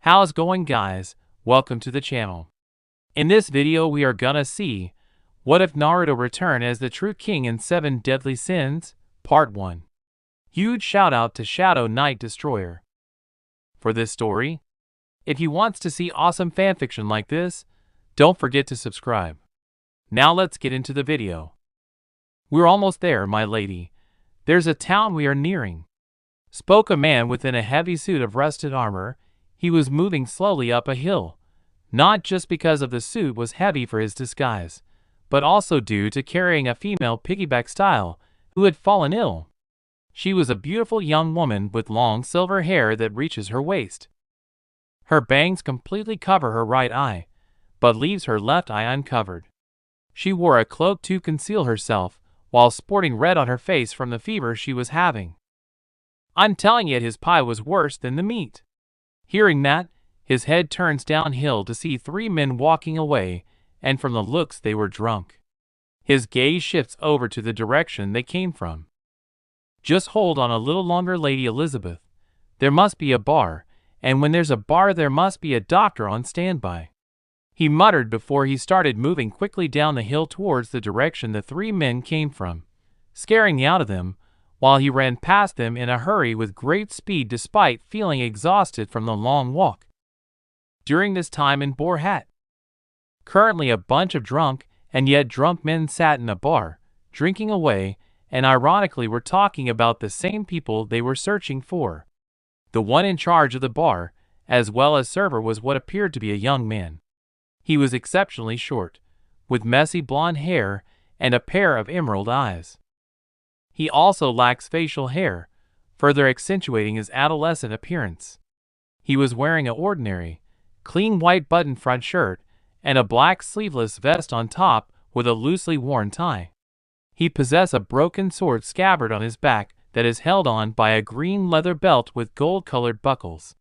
How's it going, guys? Welcome to the channel. In this video we are gonna see, what if Naruto returned as the true king in 7 Deadly Sins, Part 1. Huge shout out to Shadow Knight Destroyer for this story. If you want to see awesome fanfiction like this, don't forget to subscribe. Now let's get into the video. We're almost there, my lady. There's a town we are nearing, spoke a man within a heavy suit of rusted armor. He was moving slowly up a hill, not just because of the suit was heavy for his disguise, but also due to carrying a female piggyback style who had fallen ill. She was a beautiful young woman with long silver hair that reaches her waist. Her bangs completely cover her right eye, but leaves her left eye uncovered. She wore a cloak to conceal herself, while sporting red on her face from the fever she was having. I'm telling you, his pie was worse than the meat. Hearing that, his head turns downhill to see 3 men walking away, and from the looks they were drunk. His gaze shifts over to the direction they came from. Just hold on a little longer, Lady Elizabeth. There must be a bar, and when there's a bar there must be a doctor on standby, he muttered before he started moving quickly down the hill towards the direction the 3 men came from, scaring the out of them, while he ran past them in a hurry with great speed despite feeling exhausted from the long walk. During this time in Borhat, currently a bunch of drunk and yet drunk men sat in a bar, drinking away, and ironically were talking about the same people they were searching for. The one in charge of the bar, as well as server, was what appeared to be a young man. He was exceptionally short, with messy blonde hair and a pair of emerald eyes. He also lacks facial hair, further accentuating his adolescent appearance. He was wearing an ordinary, clean white button front shirt and a black sleeveless vest on top with a loosely worn tie. He possessed a broken sword scabbard on his back that is held on by a green leather belt with gold-colored buckles.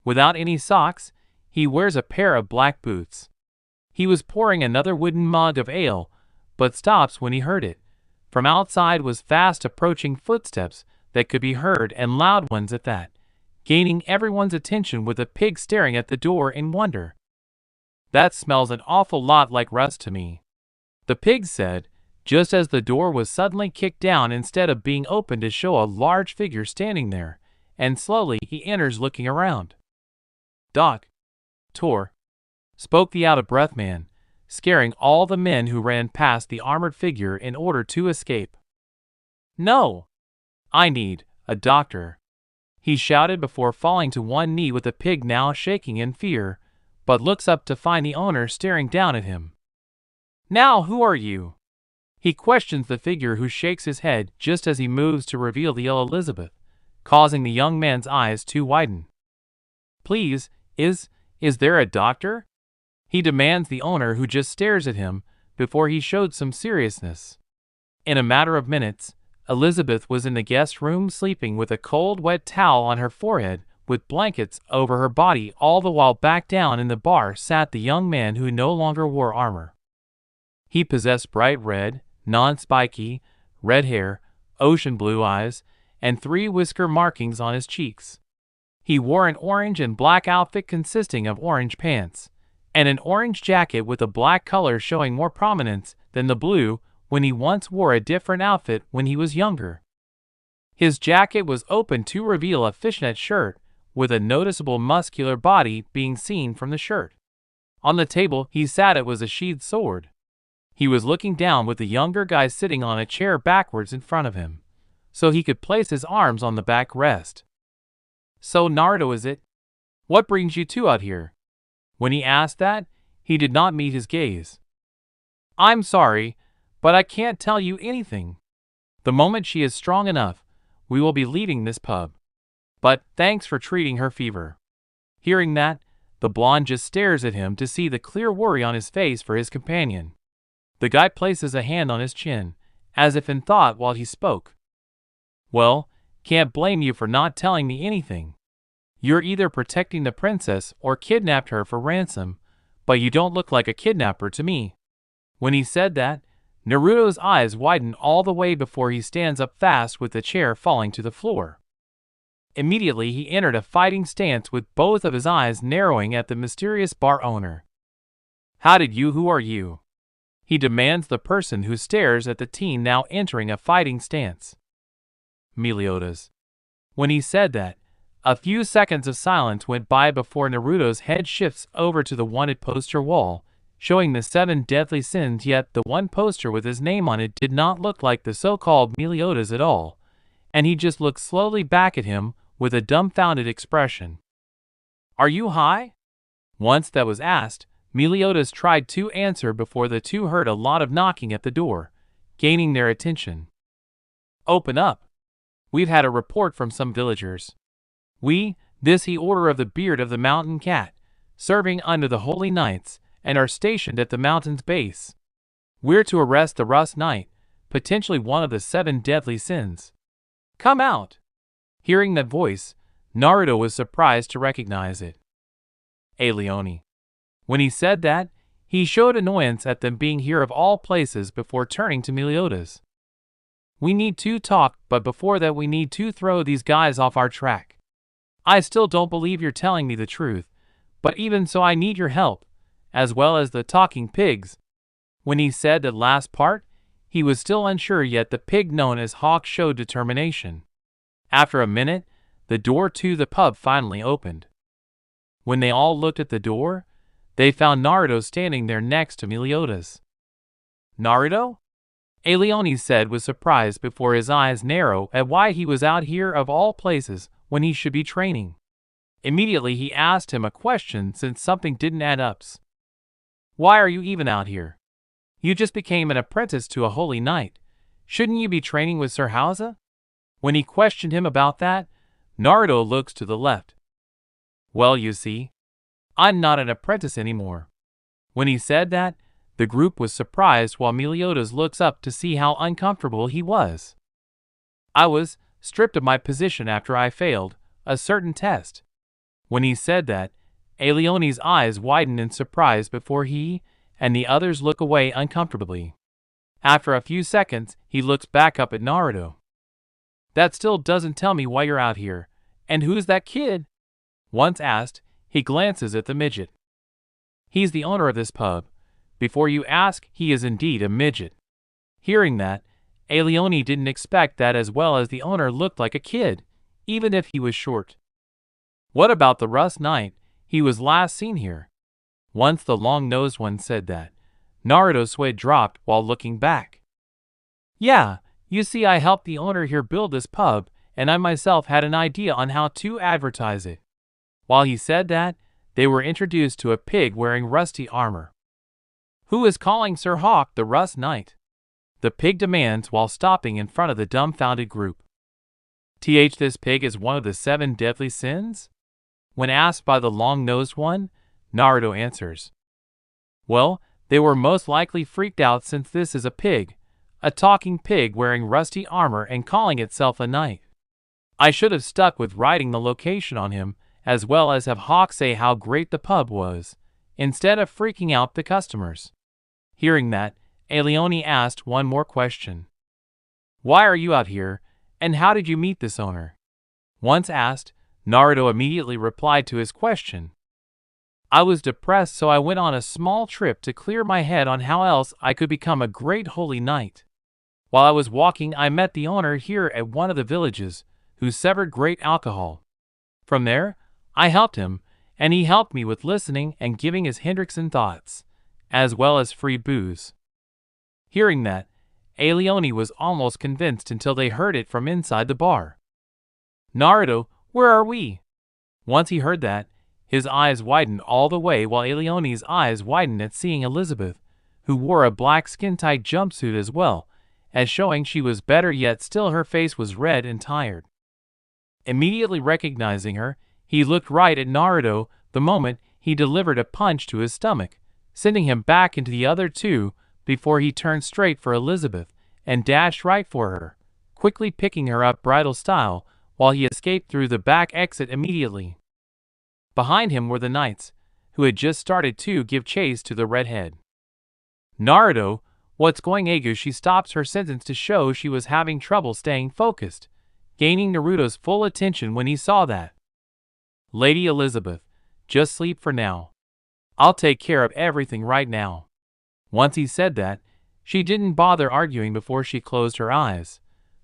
Without any socks, he wears a pair of black boots. He was pouring another wooden mug of ale, but stops when he heard it. From outside was fast approaching footsteps that could be heard, and loud ones at that, gaining everyone's attention with a pig staring at the door in wonder. That smells an awful lot like rust to me, the pig said, just as the door was suddenly kicked down instead of being opened to show a large figure standing there, and slowly he enters looking around. Doc. Tor, spoke the out-of-breath man, scaring all the men who ran past the armored figure in order to escape. No! I need a doctor, he shouted before falling to one knee with the pig now shaking in fear, but looks up to find the owner staring down at him. Now who are you? He questions the figure, who shakes his head just as he moves to reveal the ill Elizabeth, causing the young man's eyes to widen. Please, is there a doctor? He demands the owner, who just stares at him before he showed some seriousness. In a matter of minutes, Elizabeth was in the guest room sleeping with a cold wet towel on her forehead with blankets over her body, all the while back down in the bar sat the young man who no longer wore armor. He possessed bright red, non-spiky, red hair, ocean blue eyes, and 3 whisker markings on his cheeks. He wore an orange and black outfit consisting of orange pants and an orange jacket with a black color showing more prominence than the blue, when he once wore a different outfit when he was younger. His jacket was open to reveal a fishnet shirt with a noticeable muscular body being seen from the shirt. On the table he sat it was a sheathed sword. He was looking down with the younger guy sitting on a chair backwards in front of him, so he could place his arms on the backrest. So Naruto, is it? What brings you two out here? When he asked that, he did not meet his gaze. I'm sorry, but I can't tell you anything. The moment she is strong enough, we will be leaving this pub. But thanks for treating her fever. Hearing that, the blonde just stares at him to see the clear worry on his face for his companion. The guy places a hand on his chin, as if in thought while he spoke. Well, can't blame you for not telling me anything. You're either protecting the princess or kidnapped her for ransom, but you don't look like a kidnapper to me. When he said that, Naruto's eyes widen all the way before he stands up fast with the chair falling to the floor. Immediately he entered a fighting stance with both of his eyes narrowing at the mysterious bar owner. Who are you? He demands the person who stares at the teen now entering a fighting stance. Meliodas. When he said that, a few seconds of silence went by before Naruto's head shifts over to the wanted poster wall, showing the 7 deadly sins, yet the one poster with his name on it did not look like the so-called Meliodas at all, and he just looked slowly back at him with a dumbfounded expression. Are you high? Once that was asked, Meliodas tried to answer before the two heard a lot of knocking at the door, gaining their attention. Open up. We've had a report from some villagers. This he order of the beard of the mountain cat, serving under the holy knights, and are stationed at the mountain's base. We're to arrest the Rust Knight, potentially one of the 7 deadly sins. Come out! Hearing that voice, Naruto was surprised to recognize it. Leone. When he said that, he showed annoyance at them being here of all places before turning to Meliodas. We need to talk, but before that we need to throw these guys off our track. I still don't believe you're telling me the truth, but even so I need your help, as well as the talking pigs. When he said that last part, he was still unsure, yet the pig known as Hawk showed determination. After a minute, the door to the pub finally opened. When they all looked at the door, they found Naruto standing there next to Meliodas. Naruto? Leone said with surprise before his eyes narrowed at why he was out here of all places when he should be training. Immediately he asked him a question since something didn't add up. Why are you even out here? You just became an apprentice to a holy knight. Shouldn't you be training with Sir Hausa? When he questioned him about that, Naruto looks to the left. Well, you see, I'm not an apprentice anymore. When he said that, the group was surprised while Meliodas looks up to see how uncomfortable he was. I was stripped of my position after I failed a certain test. When he said that, Leone's eyes widened in surprise before he and the others look away uncomfortably. After a few seconds, he looks back up at Naruto. That still doesn't tell me why you're out here. And who's that kid? Once asked, he glances at the midget. He's the owner of this pub. Before you ask, he is indeed a midget. Hearing that, Leone didn't expect that, as well as the owner looked like a kid, even if he was short. What about the Rust Knight? He was last seen here. Once the long-nosed one said that, Naruto's sweat dropped while looking back. Yeah, you see, I helped the owner here build this pub, and I myself had an idea on how to advertise it. While he said that, they were introduced to a pig wearing rusty armor. Who is calling Sir Hawk the Rust Knight? The pig demands while stopping in front of the dumbfounded group. This pig is one of the 7 deadly sins? When asked by the long-nosed one, Naruto answers. Well, they were most likely freaked out since this is a pig, a talking pig wearing rusty armor and calling itself a knight. I should have stuck with writing the location on him, as well as have Hawk say how great the pub was, instead of freaking out the customers. Hearing that, Leone asked one more question. Why are you out here, and how did you meet this owner? Once asked, Naruto immediately replied to his question. I was depressed, so I went on a small trip to clear my head on how else I could become a great holy knight. While I was walking, I met the owner here at one of the villages, who severed great alcohol. From there, I helped him, and he helped me with listening and giving his Hendrickson thoughts, as well as free booze. Hearing that, Leone was almost convinced until they heard it from inside the bar. Naruto, where are we? Once he heard that, his eyes widened all the way while Leone's eyes widened at seeing Elizabeth, who wore a black skin-tight jumpsuit as well, as showing she was better, yet still her face was red and tired. Immediately recognizing her, he looked right at Naruto the moment he delivered a punch to his stomach, sending him back into the other two before he turned straight for Elizabeth and dashed right for her, quickly picking her up bridal style while he escaped through the back exit immediately. Behind him were the knights, who had just started to give chase to the redhead. Naruto, what's going on? She stops her sentence to show she was having trouble staying focused, gaining Naruto's full attention when he saw that. "Lady Elizabeth, just sleep for now. I'll take care of everything right now." Once he said that, she didn't bother arguing before she closed her eyes,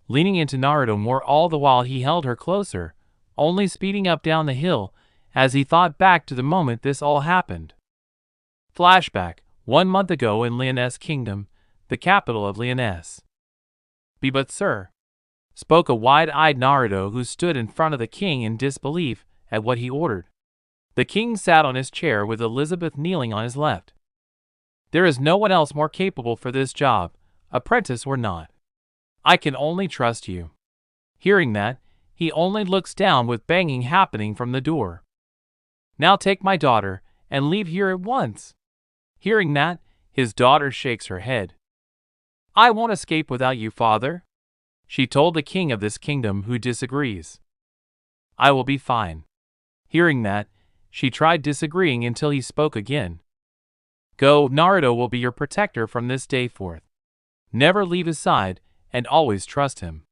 leaning into Naruto more all the while he held her closer, only speeding up down the hill as he thought back to the moment this all happened. Flashback, 1 month ago in Lyonesse Kingdom, the capital of Lyonesse. "But sir," spoke a wide-eyed Naruto who stood in front of the king in disbelief at what he ordered. The king sat on his chair with Elizabeth kneeling on his left. "There is no one else more capable for this job, apprentice or not. I can only trust you." Hearing that, he only looks down with banging happening from the door. "Now take my daughter and leave here at once." Hearing that, his daughter shakes her head. "I won't escape without you, father," she told the king of this kingdom, who disagrees. "I will be fine." Hearing that, she tried disagreeing until he spoke again. "Go, Naruto will be your protector from this day forth. Never leave his side, and always trust him."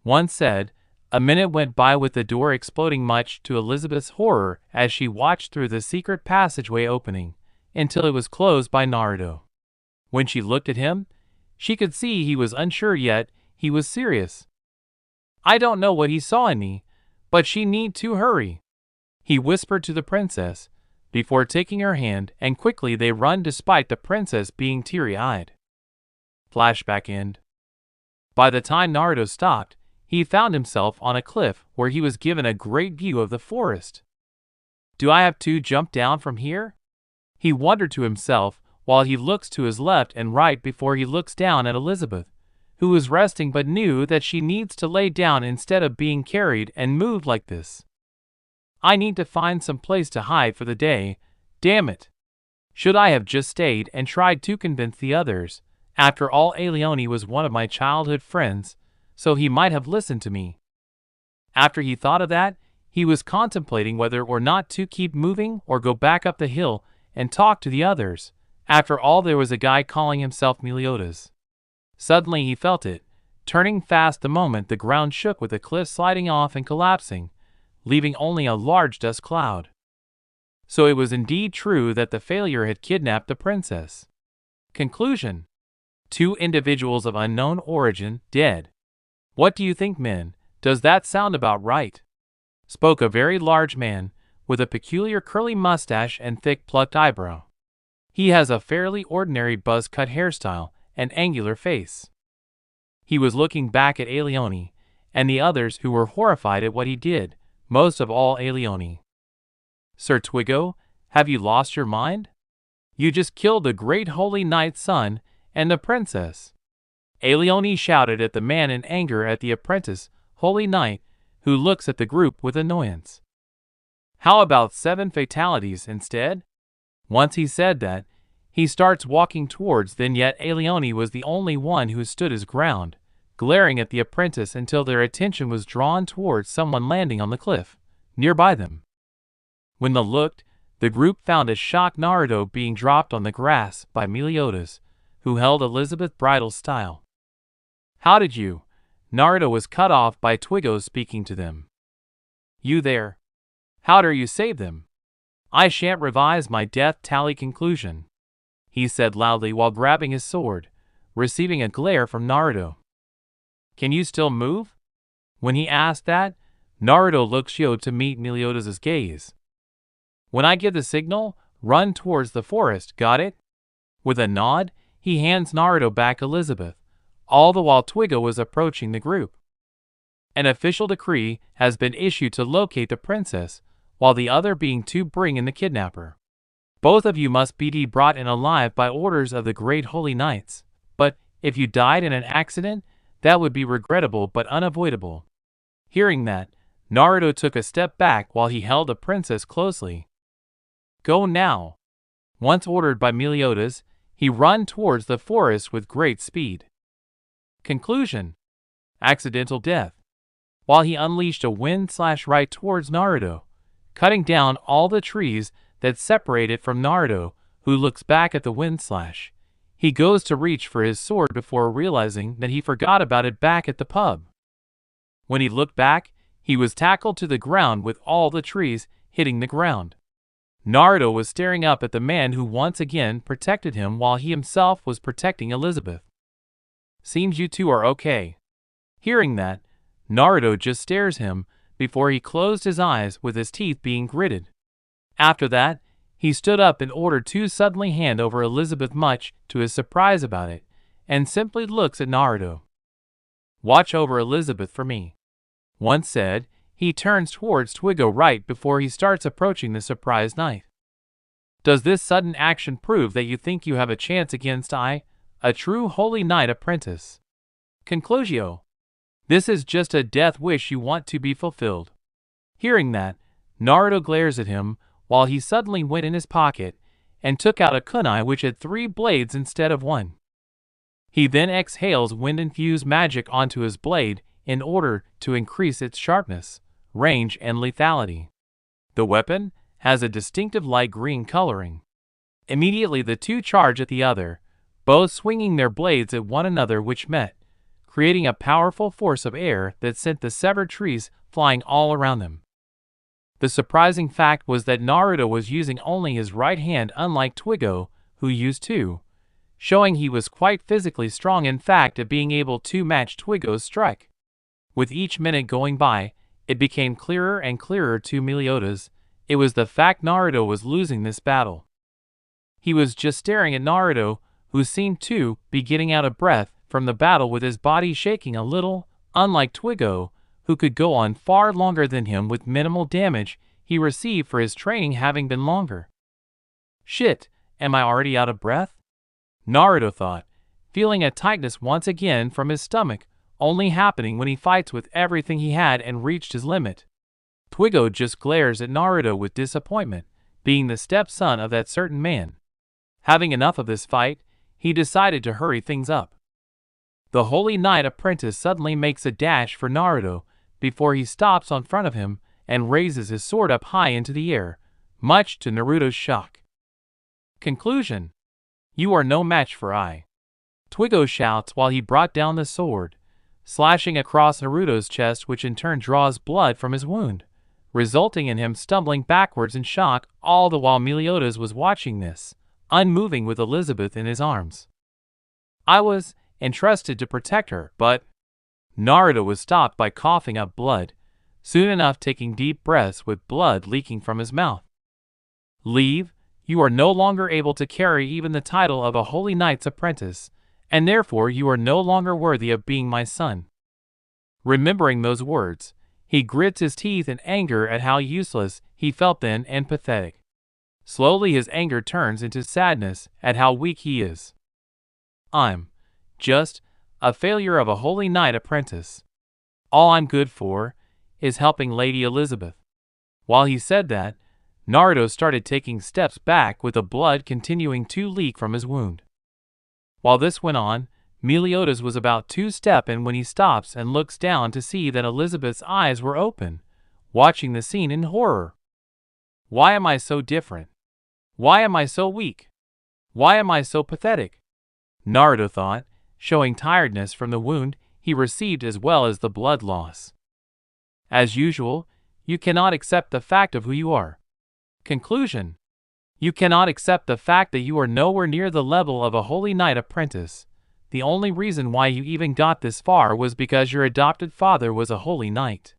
Once said, a minute went by with the door exploding, much to Elizabeth's horror as she watched through the secret passageway opening, until it was closed by Naruto. When she looked at him, she could see he was unsure, yet he was serious. "I don't know what he saw in me, but she need to hurry," he whispered to the princess, before taking her hand, and quickly they run despite the princess being teary-eyed. Flashback end. By the time Naruto stopped, he found himself on a cliff where he was given a great view of the forest. "Do I have to jump down from here?" he wondered to himself while he looks to his left and right before he looks down at Elizabeth, who was resting but knew that she needs to lay down instead of being carried and moved like this. "I need to find some place to hide for the day, damn it. Should I have just stayed and tried to convince the others? After all, Aleone was one of my childhood friends, so he might have listened to me." After he thought of that, he was contemplating whether or not to keep moving or go back up the hill and talk to the others. After all, there was a guy calling himself Meliodas. Suddenly he felt it, turning fast the moment the ground shook with the cliff sliding off and collapsing, leaving only a large dust cloud. So it was indeed true that the failure had kidnapped the princess. Conclusion: 2 individuals of unknown origin dead. "What do you think, men? Does that sound about right?" spoke a very large man, with a peculiar curly mustache and thick plucked eyebrow. He has a fairly ordinary buzz-cut hairstyle and angular face. He was looking back at Aleone and the others, who were horrified at what he did, most of all Aleone. "Sir Twigo, have you lost your mind? You just killed the great holy knight's son and the princess." Aleone shouted at the man in anger at the apprentice, holy knight, who looks at the group with annoyance. "How about 7 fatalities instead?" Once he said that, he starts walking towards them, yet Aleone was the only one who stood his ground, glaring at the apprentice until their attention was drawn towards someone landing on the cliff, nearby them. When they looked, the group found a shocked Naruto being dropped on the grass by Meliodas, who held Elizabeth bridal style. "How did you?" Naruto was cut off by Twigo speaking to them. "You there? How dare you save them? I shan't revise my death tally conclusion," he said loudly while grabbing his sword, receiving a glare from Naruto. "Can you still move?" When he asked that, Naruto looked showed to meet Meliodas' gaze. "When I give the signal, run towards the forest, got it?" With a nod, he hands Naruto back Elizabeth, all the while Twigo was approaching the group. "An official decree has been issued to locate the princess, while the other being to bring in the kidnapper. Both of you must be brought in alive by orders of the great holy knights, but if you died in an accident, that would be regrettable but unavoidable." Hearing that, Naruto took a step back while he held the princess closely. "Go now." Once ordered by Meliodas, he ran towards the forest with great speed. Conclusion: accidental death. While he unleashed a wind/right towards Naruto, cutting down all the trees that separate it from Naruto, who looks back at the wind/. He goes to reach for his sword before realizing that he forgot about it back at the pub. When he looked back, he was tackled to the ground with all the trees hitting the ground. Naruto was staring up at the man who once again protected him while he himself was protecting Elizabeth. Seems you two are okay. Hearing that, Naruto just stares him before he closed his eyes with his teeth being gritted. After that, he stood up and ordered to suddenly hand over Elizabeth, much to his surprise about it, and simply looks at Naruto. Watch over Elizabeth for me. Once said, he turns towards Twigo right before he starts approaching the surprised knight. Does this sudden action prove that you think you have a chance against I, a true holy knight apprentice? Conclusio. This is just a death wish you want to be fulfilled. Hearing that, Naruto glares at him while he suddenly went in his pocket and took out a kunai which had 3 blades instead of 1. He then exhales wind-infused magic onto his blade in order to increase its sharpness, range, and lethality. The weapon has a distinctive light green coloring. Immediately the two charge at the other, both swinging their blades at one another, which met, creating a powerful force of air that sent the severed trees flying all around them. The surprising fact was that Naruto was using only his right hand, unlike Twigo, who used 2, showing he was quite physically strong, in fact, at being able to match Twigo's strike. With each minute going by, it became clearer and clearer to Meliodas. It was the fact Naruto was losing this battle. He was just staring at Naruto, who seemed to be getting out of breath from the battle, with his body shaking a little, unlike Twigo, who could go on far longer than him with minimal damage he received for his training having been longer. Shit, am I already out of breath? Naruto thought, feeling a tightness once again from his stomach, only happening when he fights with everything he had and reached his limit. Twigo just glares at Naruto with disappointment, being the stepson of that certain man. Having enough of this fight, he decided to hurry things up. The Holy Knight Apprentice suddenly makes a dash for Naruto before he stops in front of him and raises his sword up high into the air, much to Naruto's shock. Conclusion. You are no match for I. Twigo shouts while he brought down the sword, slashing across Naruto's chest, which in turn draws blood from his wound, resulting in him stumbling backwards in shock, all the while Meliodas was watching this, unmoving with Elizabeth in his arms. I was entrusted to protect her, but Naruto was stopped by coughing up blood, soon enough taking deep breaths with blood leaking from his mouth. Leave, you are no longer able to carry even the title of a Holy Knight's apprentice, and therefore you are no longer worthy of being my son. Remembering those words, he grits his teeth in anger at how useless he felt then and pathetic. Slowly his anger turns into sadness at how weak he is. I'm just a failure of a Holy Knight apprentice. All I'm good for is helping Lady Elizabeth. While he said that, Naruto started taking steps back with the blood continuing to leak from his wound. While this went on, Meliodas was about to step in when he stops and looks down to see that Elizabeth's eyes were open, watching the scene in horror. Why am I so different? Why am I so weak? Why am I so pathetic? Naruto thought, showing tiredness from the wound he received as well as the blood loss. As usual, you cannot accept the fact of who you are. Conclusion. You cannot accept the fact that you are nowhere near the level of a Holy Knight apprentice. The only reason why you even got this far was because your adopted father was a Holy Knight.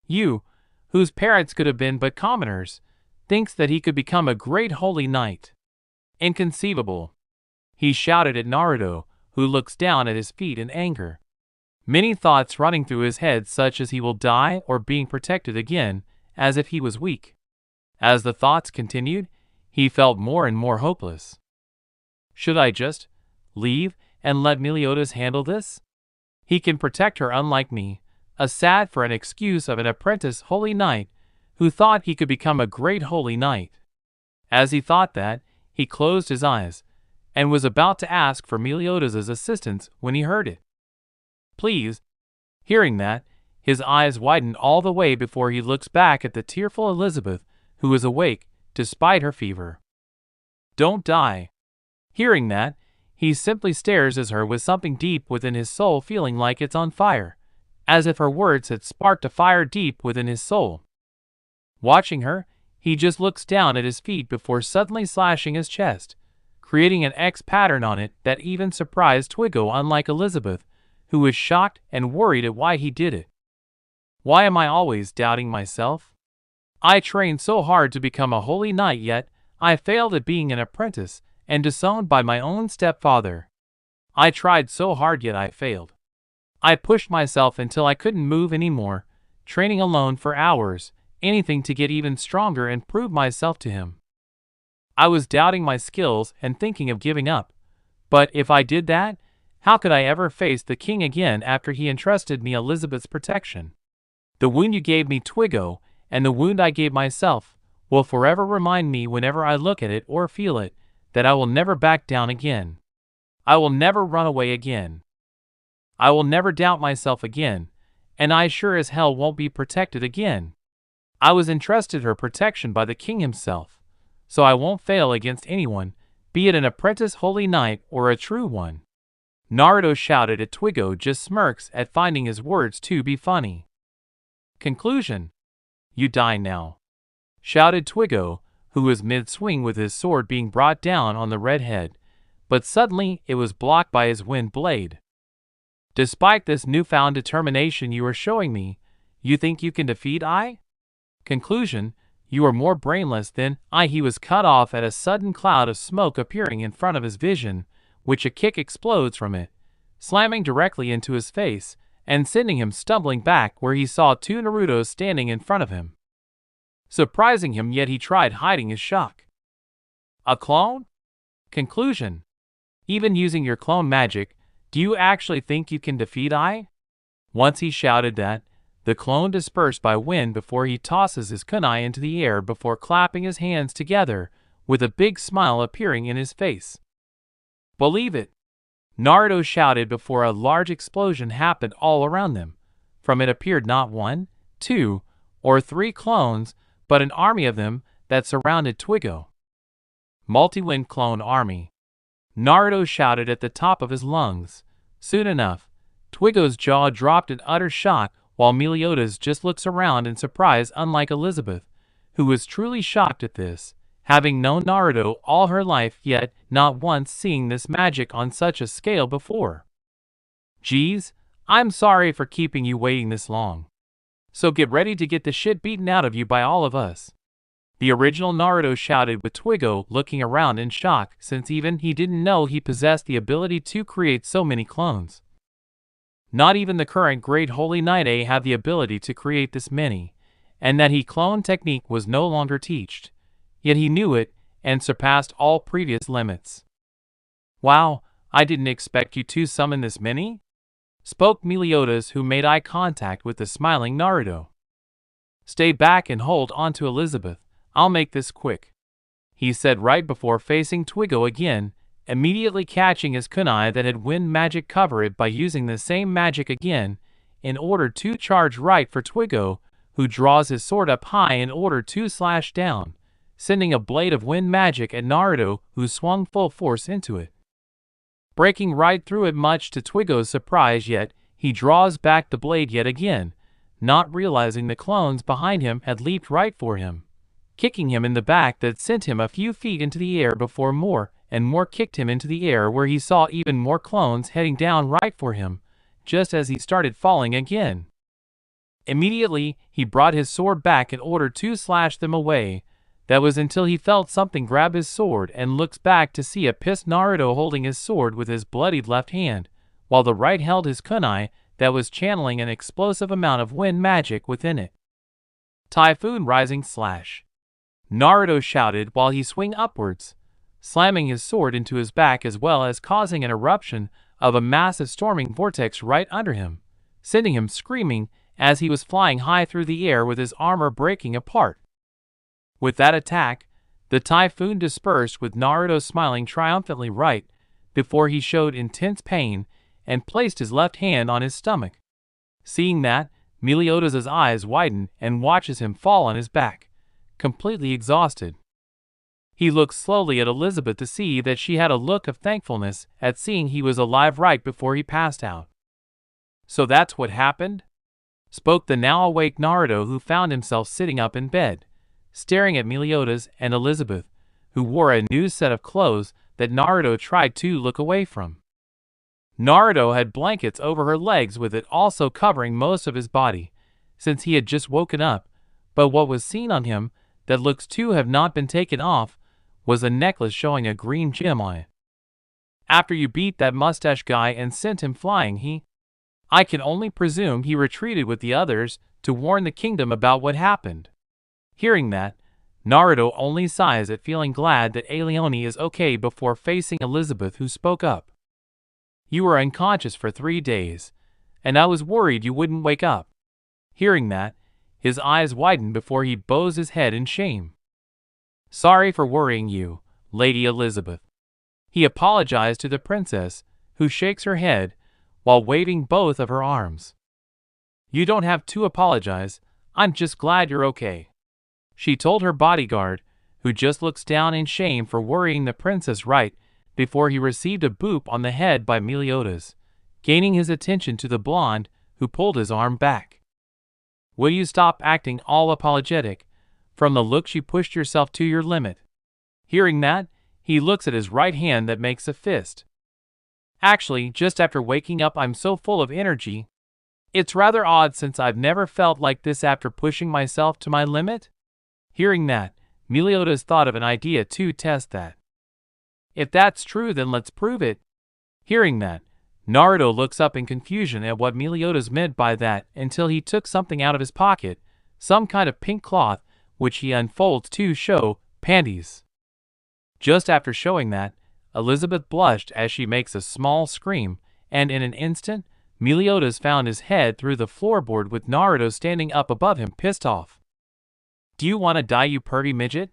You, whose parents could have been but commoners, thinks that he could become a great Holy Knight. Inconceivable. He shouted at Naruto, who looks down at his feet in anger. Many thoughts running through his head, such as he will die or being protected again, as if he was weak. As the thoughts continued, he felt more and more hopeless. Should I just leave and let Meliodas handle this? He can protect her, unlike me, a sad for an excuse of an apprentice Holy Knight who thought he could become a great Holy Knight. As he thought that, he closed his eyes and was about to ask for Meliodas' assistance when he heard it. Please. Hearing that, his eyes widened all the way before he looks back at the tearful Elizabeth, who is awake despite her fever. Don't die. Hearing that, he simply stares at her with something deep within his soul feeling like it's on fire. as if her words had sparked a fire deep within his soul. Watching her, he just looks down at his feet before suddenly slashing his chest, creating an X pattern on it that even surprised Twigo, unlike Elizabeth, who was shocked and worried at why he did it. Why am I always doubting myself? I trained so hard to become a holy knight, yet I failed at being an apprentice and disowned by my own stepfather. I tried so hard, yet I failed. I pushed myself until I couldn't move anymore, training alone for hours, anything to get even stronger and prove myself to him. I was doubting my skills and thinking of giving up. But if I did that, how could I ever face the king again after he entrusted me Elizabeth's protection? The wound you gave me, Twigo, and the wound I gave myself, will forever remind me whenever I look at it or feel it, that I will never back down again. I will never run away again. I will never doubt myself again, and I sure as hell won't be protected again. I was entrusted her protection by the king himself, so I won't fail against anyone, be it an apprentice holy knight or a true one. Naruto shouted at Twigo, just smirks at finding his words to be funny. Conclusion: you die now, shouted Twigo, who was mid-swing with his sword being brought down on the redhead, but suddenly it was blocked by his wind blade. Despite this newfound determination you are showing me, you think you can defeat I? Conclusion: you are more brainless than I. He was cut off at a sudden cloud of smoke appearing in front of his vision, which a kick explodes from it, slamming directly into his face and sending him stumbling back where he saw two Narutos standing in front of him, surprising him, yet he tried hiding his shock. A clone? Conclusion: even using your clone magic, do you actually think you can defeat I? Once he shouted that, the clone dispersed by wind before he tosses his kunai into the air before clapping his hands together, with a big smile appearing in his face. Believe it! Naruto shouted before a large explosion happened all around them. From it appeared not one, two, or three clones, but an army of them that surrounded Twigo. Multi-wind clone army. Naruto shouted at the top of his lungs. Soon enough, Twigo's jaw dropped in utter shock, while Meliodas just looks around in surprise, unlike Elizabeth, who was truly shocked at this, having known Naruto all her life yet not once seeing this magic on such a scale before. Geez, I'm sorry for keeping you waiting this long. So get ready to get the shit beaten out of you by all of us. The original Naruto shouted, with Twigo looking around in shock, since even he didn't know he possessed the ability to create so many clones. Not even the current Great Holy Knight had the ability to create this many, and that he clone technique was no longer taught. Yet he knew it, and surpassed all previous limits. Wow, I didn't expect you to summon this many? Spoke Meliodas, who made eye contact with the smiling Naruto. Stay back and hold on to Elizabeth, I'll make this quick, he said right before facing Twigo again, immediately catching his kunai that had wind magic cover it by using the same magic again, in order to charge right for Twigo, who draws his sword up high in order to slash down, sending a blade of wind magic at Naruto, who swung full force into it, breaking right through it much to Twigo's surprise. Yet he draws back the blade yet again, not realizing the clones behind him had leaped right for him, kicking him in the back that sent him a few feet into the air before more and more kicked him into the air, where he saw even more clones heading down right for him, just as he started falling again. Immediately, he brought his sword back in order to slash them away. That was until he felt something grab his sword and looks back to see a pissed Naruto holding his sword with his bloodied left hand, while the right held his kunai that was channeling an explosive amount of wind magic within it. Typhoon rising slash, Naruto shouted while he swung upwards, slamming his sword into his back as well as causing an eruption of a massive storming vortex right under him, sending him screaming as he was flying high through the air with his armor breaking apart. With that attack, the typhoon dispersed with Naruto smiling triumphantly right before he showed intense pain and placed his left hand on his stomach. Seeing that, Meliodas' eyes widen and watches him fall on his back, completely exhausted. He looked slowly at Elizabeth to see that she had a look of thankfulness at seeing he was alive right before he passed out. So that's what happened? spoke the now awake Naruto, who found himself sitting up in bed, staring at Meliodas and Elizabeth, who wore a new set of clothes that Naruto tried to look away from. Naruto had blankets over her legs, with it also covering most of his body, since he had just woken up, but what was seen on him, that looks to have not been taken off, was a necklace showing a green gem on it. After you beat that mustache guy and sent him flying, I can only presume he retreated with the others to warn the kingdom about what happened. Hearing that, Naruto only sighs at feeling glad that Aleone is okay before facing Elizabeth, who spoke up. You were unconscious for 3 days, and I was worried you wouldn't wake up. Hearing that, his eyes widen before he bows his head in shame. Sorry for worrying you, Lady Elizabeth. He apologized to the princess, who shakes her head while waving both of her arms. You don't have to apologize, I'm just glad you're okay, she told her bodyguard, who just looks down in shame for worrying the princess right before he received a boop on the head by Meliodas, gaining his attention to the blonde, who pulled his arm back. Will you stop acting all apologetic? From the looks you pushed yourself to your limit. Hearing that, he looks at his right hand that makes a fist. Actually, just after waking up I'm so full of energy. It's rather odd since I've never felt like this after pushing myself to my limit. Hearing that, Meliodas thought of an idea to test that. If that's true, then let's prove it. Hearing that, Naruto looks up in confusion at what Meliodas meant by that until he took something out of his pocket, some kind of pink cloth, which he unfolds to show panties. Just after showing that, Elizabeth blushed as she makes a small scream, and in an instant, Meliodas found his head through the floorboard with Naruto standing up above him, pissed off. Do you want to die, you pervy midget?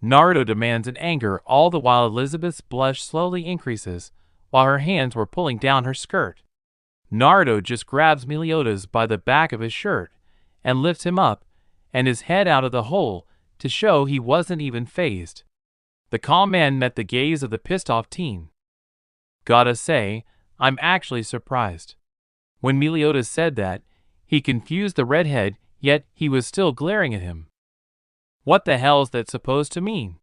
Naruto demands in anger, all the while Elizabeth's blush slowly increases, while her hands were pulling down her skirt. Naruto just grabs Meliodas by the back of his shirt and lifts him up and his head out of the hole to show he wasn't even fazed. The calm man met the gaze of the pissed-off teen. Gotta say, I'm actually surprised. When Meliodas said that, he confused the redhead, yet he was still glaring at him. What the hell's that supposed to mean?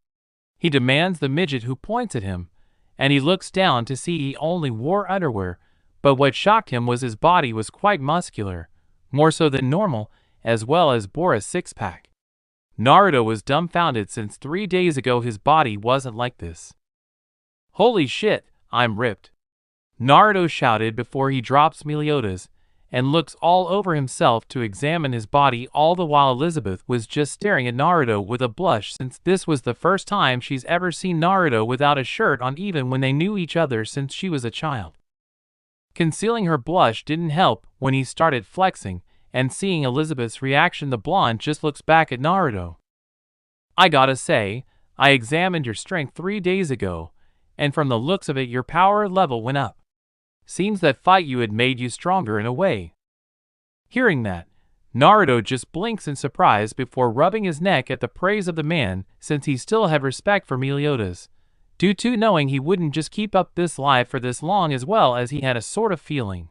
He demands the midget, who points at him, and he looks down to see he only wore underwear, but what shocked him was his body was quite muscular, more so than normal, as well as bore a six-pack. Naruto was dumbfounded since 3 days ago his body wasn't like this. Holy shit, I'm ripped, Naruto shouted before he drops Meliodas and looks all over himself to examine his body, all the while Elizabeth was just staring at Naruto with a blush, since this was the first time she's ever seen Naruto without a shirt on, even when they knew each other since she was a child. Concealing her blush didn't help when he started flexing, and seeing Elizabeth's reaction, the blonde just looks back at Naruto. I gotta say, I examined your strength 3 days ago, and from the looks of it your power level went up. Seems that fight you had made you stronger in a way. Hearing that, Naruto just blinks in surprise before rubbing his neck at the praise of the man, since he still had respect for Meliodas, due to knowing he wouldn't just keep up this lie for this long, as well as he had a sort of feeling.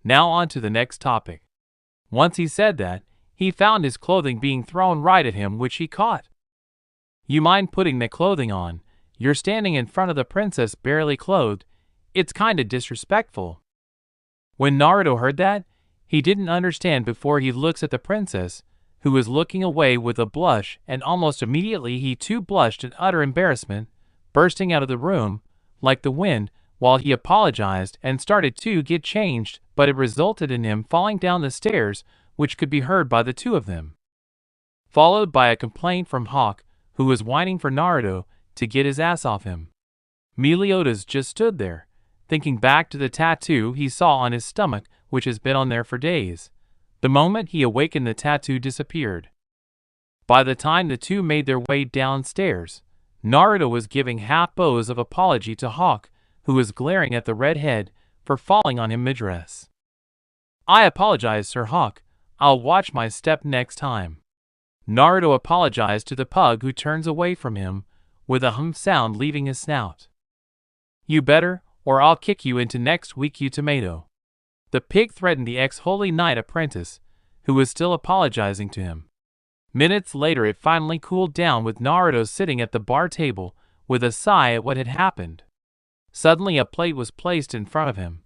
Now on to the next topic. Once he said that, he found his clothing being thrown right at him, which he caught. You mind putting the clothing on? You're standing in front of the princess barely clothed. It's kinda disrespectful. When Naruto heard that, he didn't understand before he looks at the princess, who was looking away with a blush, and almost immediately he too blushed in utter embarrassment, bursting out of the room like the wind while he apologized and started to get changed, but it resulted in him falling down the stairs, which could be heard by the two of them. Followed by a complaint from Hawk, who was whining for Naruto to get his ass off him. Meliodas just stood there, thinking back to the tattoo he saw on his stomach, which has been on there for days. The moment he awakened, the tattoo disappeared. By the time the two made their way downstairs, Naruto was giving half bows of apology to Hawk, who was glaring at the redhead for falling on him mid-dress. I apologize, Sir Hawk. I'll watch my step next time. Naruto apologized to the pug, who turns away from him with a hum sound leaving his snout. You better, or I'll kick you into next week, you tomato. The pig threatened the ex-Holy Knight apprentice, who was still apologizing to him. Minutes later it finally cooled down with Naruto sitting at the bar table with a sigh at what had happened. Suddenly a plate was placed in front of him,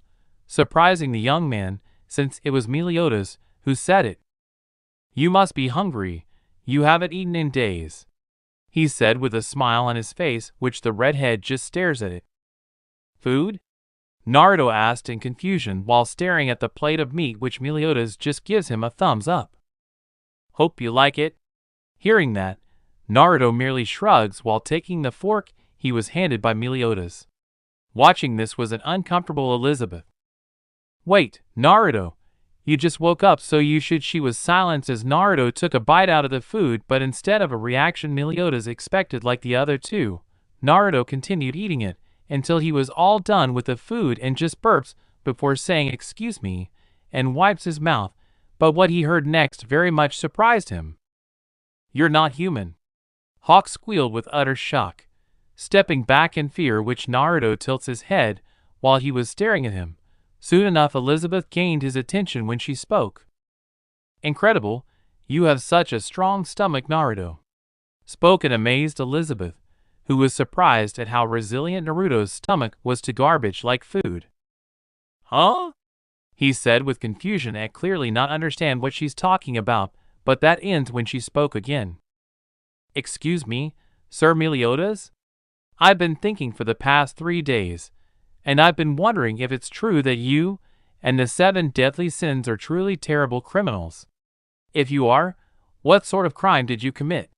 surprising the young man since it was Meliodas who said it. "You must be hungry, you haven't eaten in days," he said with a smile on his face which the redhead just stares at it. "Food?" Naruto asked in confusion while staring at the plate of meat which Meliodas just gives him a thumbs up. "Hope you like it." Hearing that, Naruto merely shrugs while taking the fork he was handed by Meliodas. Watching this was an uncomfortable Elizabeth. "Wait, Naruto, you just woke up so you should." She was silenced as Naruto took a bite out of the food, but instead of a reaction Meliodas expected like the other two, Naruto continued eating it until he was all done with the food and just burps before saying "excuse me" and wipes his mouth, but what he heard next very much surprised him. "You're not human," Hawk squealed with utter shock, stepping back in fear, which Naruto tilts his head while he was staring at him. Soon enough Elizabeth gained his attention when she spoke. "Incredible, you have such a strong stomach," Naruto spoke in amazed Elizabeth, who was surprised at how resilient Naruto's stomach was to garbage like food. "Huh?" he said with confusion at clearly not understand what she's talking about, but that ends when she spoke again. "Excuse me, Sir Meliodas? I've been thinking for the past 3 days, and I've been wondering if it's true that you and the 7 deadly sins are truly terrible criminals. If you are, what sort of crime did you commit?"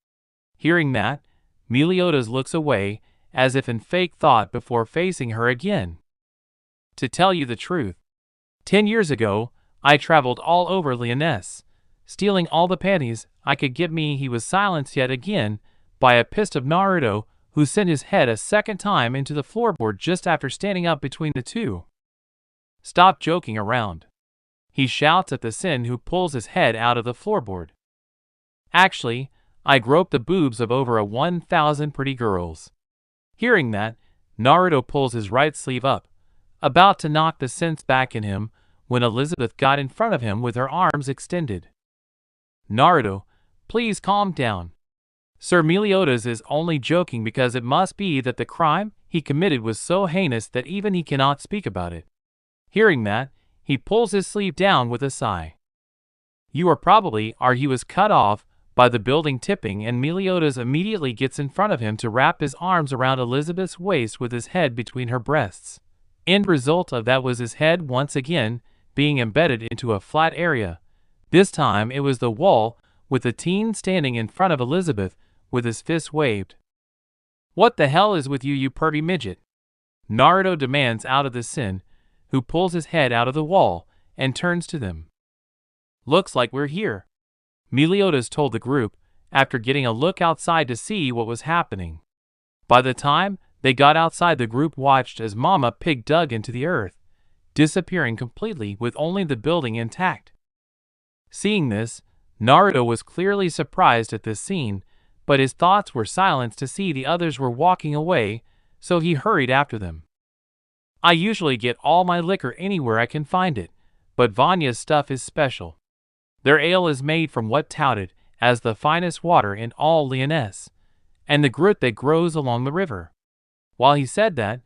Hearing that, Meliodas looks away, as if in fake thought before facing her again. "To tell you the truth, 10 years ago, I traveled all over Lyonesse, stealing all the panties I could get me." He was silenced yet again by a pissed of Naruto, who sent his head a second time into the floorboard just after standing up between the two. "Stop joking around," he shouts at the Sin, who pulls his head out of the floorboard. "Actually, I groped the boobs of over 1,000 pretty girls." Hearing that, Naruto pulls his right sleeve up, about to knock the sense back in him, when Elizabeth got in front of him with her arms extended. "Naruto, please calm down. Sir Meliodas is only joking because it must be that the crime he committed was so heinous that even he cannot speak about it." Hearing that, he pulls his sleeve down with a sigh. "You are probably are." He was cut off by the building tipping, and Meliodas immediately gets in front of him to wrap his arms around Elizabeth's waist with his head between her breasts. End result of that was his head once again being embedded into a flat area. This time it was the wall, with the teen standing in front of Elizabeth with his fist waved. "What the hell is with you, you pervy midget?" Naruto demands out of the Sin, who pulls his head out of the wall and turns to them. "Looks like we're here," Meliodas told the group after getting a look outside to see what was happening. By the time they got outside, the group watched as Mama Pig dug into the earth, disappearing completely with only the building intact. Seeing this, Naruto was clearly surprised at this scene, but his thoughts were silenced to see the others were walking away, so he hurried after them. "I usually get all my liquor anywhere I can find it, but Vanya's stuff is special. Their ale is made from what touted as the finest water in all Lyonesse, and the grit that grows along the river." While he said that,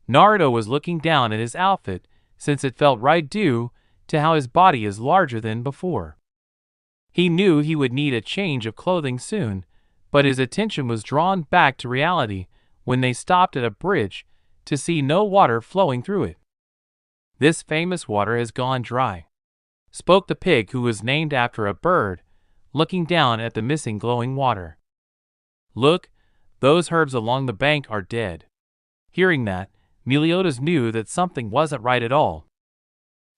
Naruto was looking down at his outfit, since it felt right due to how his body is larger than before. He knew he would need a change of clothing soon, but his attention was drawn back to reality when they stopped at a bridge to see no water flowing through it. "This famous water has gone dry," spoke the pig, who was named after a bird, looking down at the missing glowing water. "Look, those herbs along the bank are dead." Hearing that, Meliodas knew that something wasn't right at all.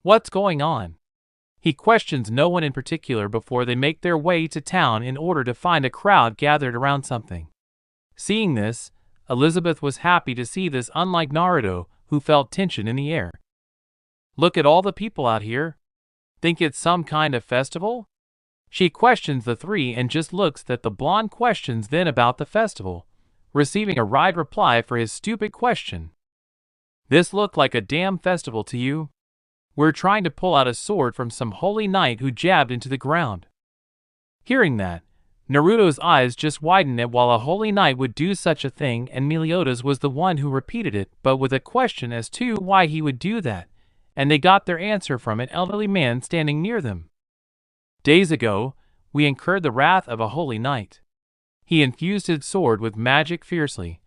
"What's going on?" He questions no one in particular before they make their way to town in order to find a crowd gathered around something. Seeing this, Elizabeth was happy to see this, unlike Naruto, who felt tension in the air. "Look at all the people out here. Think it's some kind of festival?" She questions the three and just looks at the blonde questions then about the festival, receiving a wry reply for his stupid question. "This looked like a damn festival to you?" We're trying to pull out a sword from some holy knight who jabbed into the ground." Hearing that, Naruto's eyes just widened at while a holy knight would do such a thing, and Meliodas was the one who repeated it, but with a question as to why he would do that, and they got their answer from an elderly man standing near them. "Days ago, we incurred the wrath of a holy knight. He infused his sword with magic fiercely,